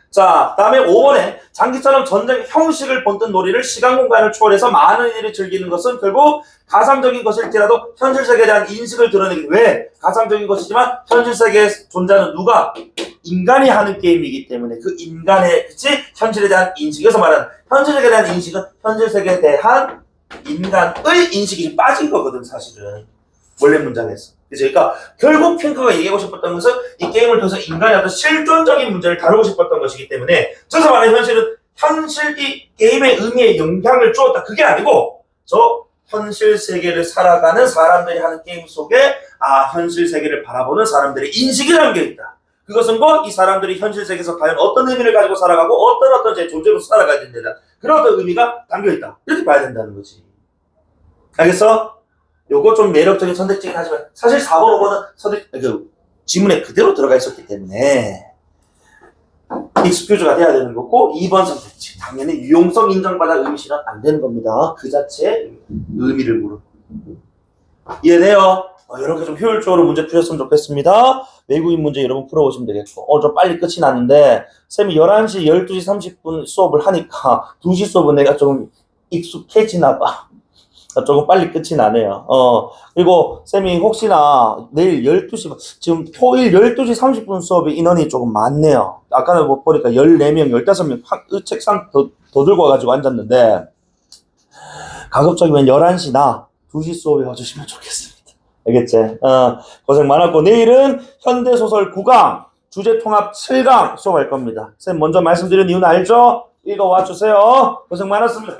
자, 다음에 5번에 장기처럼 전쟁 형식을 본뜬 놀이를 시간 공간을 초월해서 많은 일을 즐기는 것은 결국 가상적인 것일지라도 현실 세계에 대한 인식을 드러내기. 왜? 가상적인 것이지만 현실 세계에 존재하는 누가? 인간이 하는 게임이기 때문에 그 인간의 그치? 현실에 대한 인식에서 말하는 현실 세계에 대한 인식은 현실 세계에 대한 인간의 인식이 빠진 거거든 사실은. 원래 문장에서. 그러니까 결국 핑크가 얘기하고 싶었던 것은 이 게임을 통해서 인간의 어떤 실존적인 문제를 다루고 싶었던 것이기 때문에 저서 말하는 현실은 이 게임의 의미에 영향을 주었다. 그게 아니고 저 현실 세계를 살아가는 사람들이 하는 게임 속에 현실 세계를 바라보는 사람들의 인식이라는 게 있다. 그것은 이 사람들이 현실 세계에서 과연 어떤 의미를 가지고 살아가고 어떤 제 존재로 살아가야 된다. 그런 어떤 의미가 담겨있다. 이렇게 봐야 된다는 거지. 알겠어? 요거 좀 매력적인 선택지긴 하지만 사실 4번, 5번은 지문에 그대로 들어가 있었기 때문에 익스큐즈가 돼야 되는 거고 2번 선택지 당연히 유용성 인정받아 의미 실현 안 되는 겁니다. 그 자체의 의미를 물어. 이해돼요? 이렇게 좀 효율적으로 문제 푸셨으면 좋겠습니다. 외국인 문제 여러분 풀어보시면 되겠고. 좀 빨리 끝이 났는데, 쌤이 11시, 12시 30분 수업을 하니까, 2시 수업은 내가 좀 익숙해지나 봐. 조금 빨리 끝이 나네요. 그리고 쌤이 혹시나 내일 12시, 지금 토일 12시 30분 수업에 인원이 조금 많네요. 아까는 뭐 보니까 14명, 15명 책상 더 들고 와가지고 앉았는데, 가급적이면 11시나 2시 수업에 와주시면 좋겠습니다. 알겠지? 고생 많았고, 내일은 현대소설 9강, 주제통합 7강 수업할 겁니다. 쌤 먼저 말씀드린 이유는 알죠? 읽어와 주세요. 고생 많았습니다.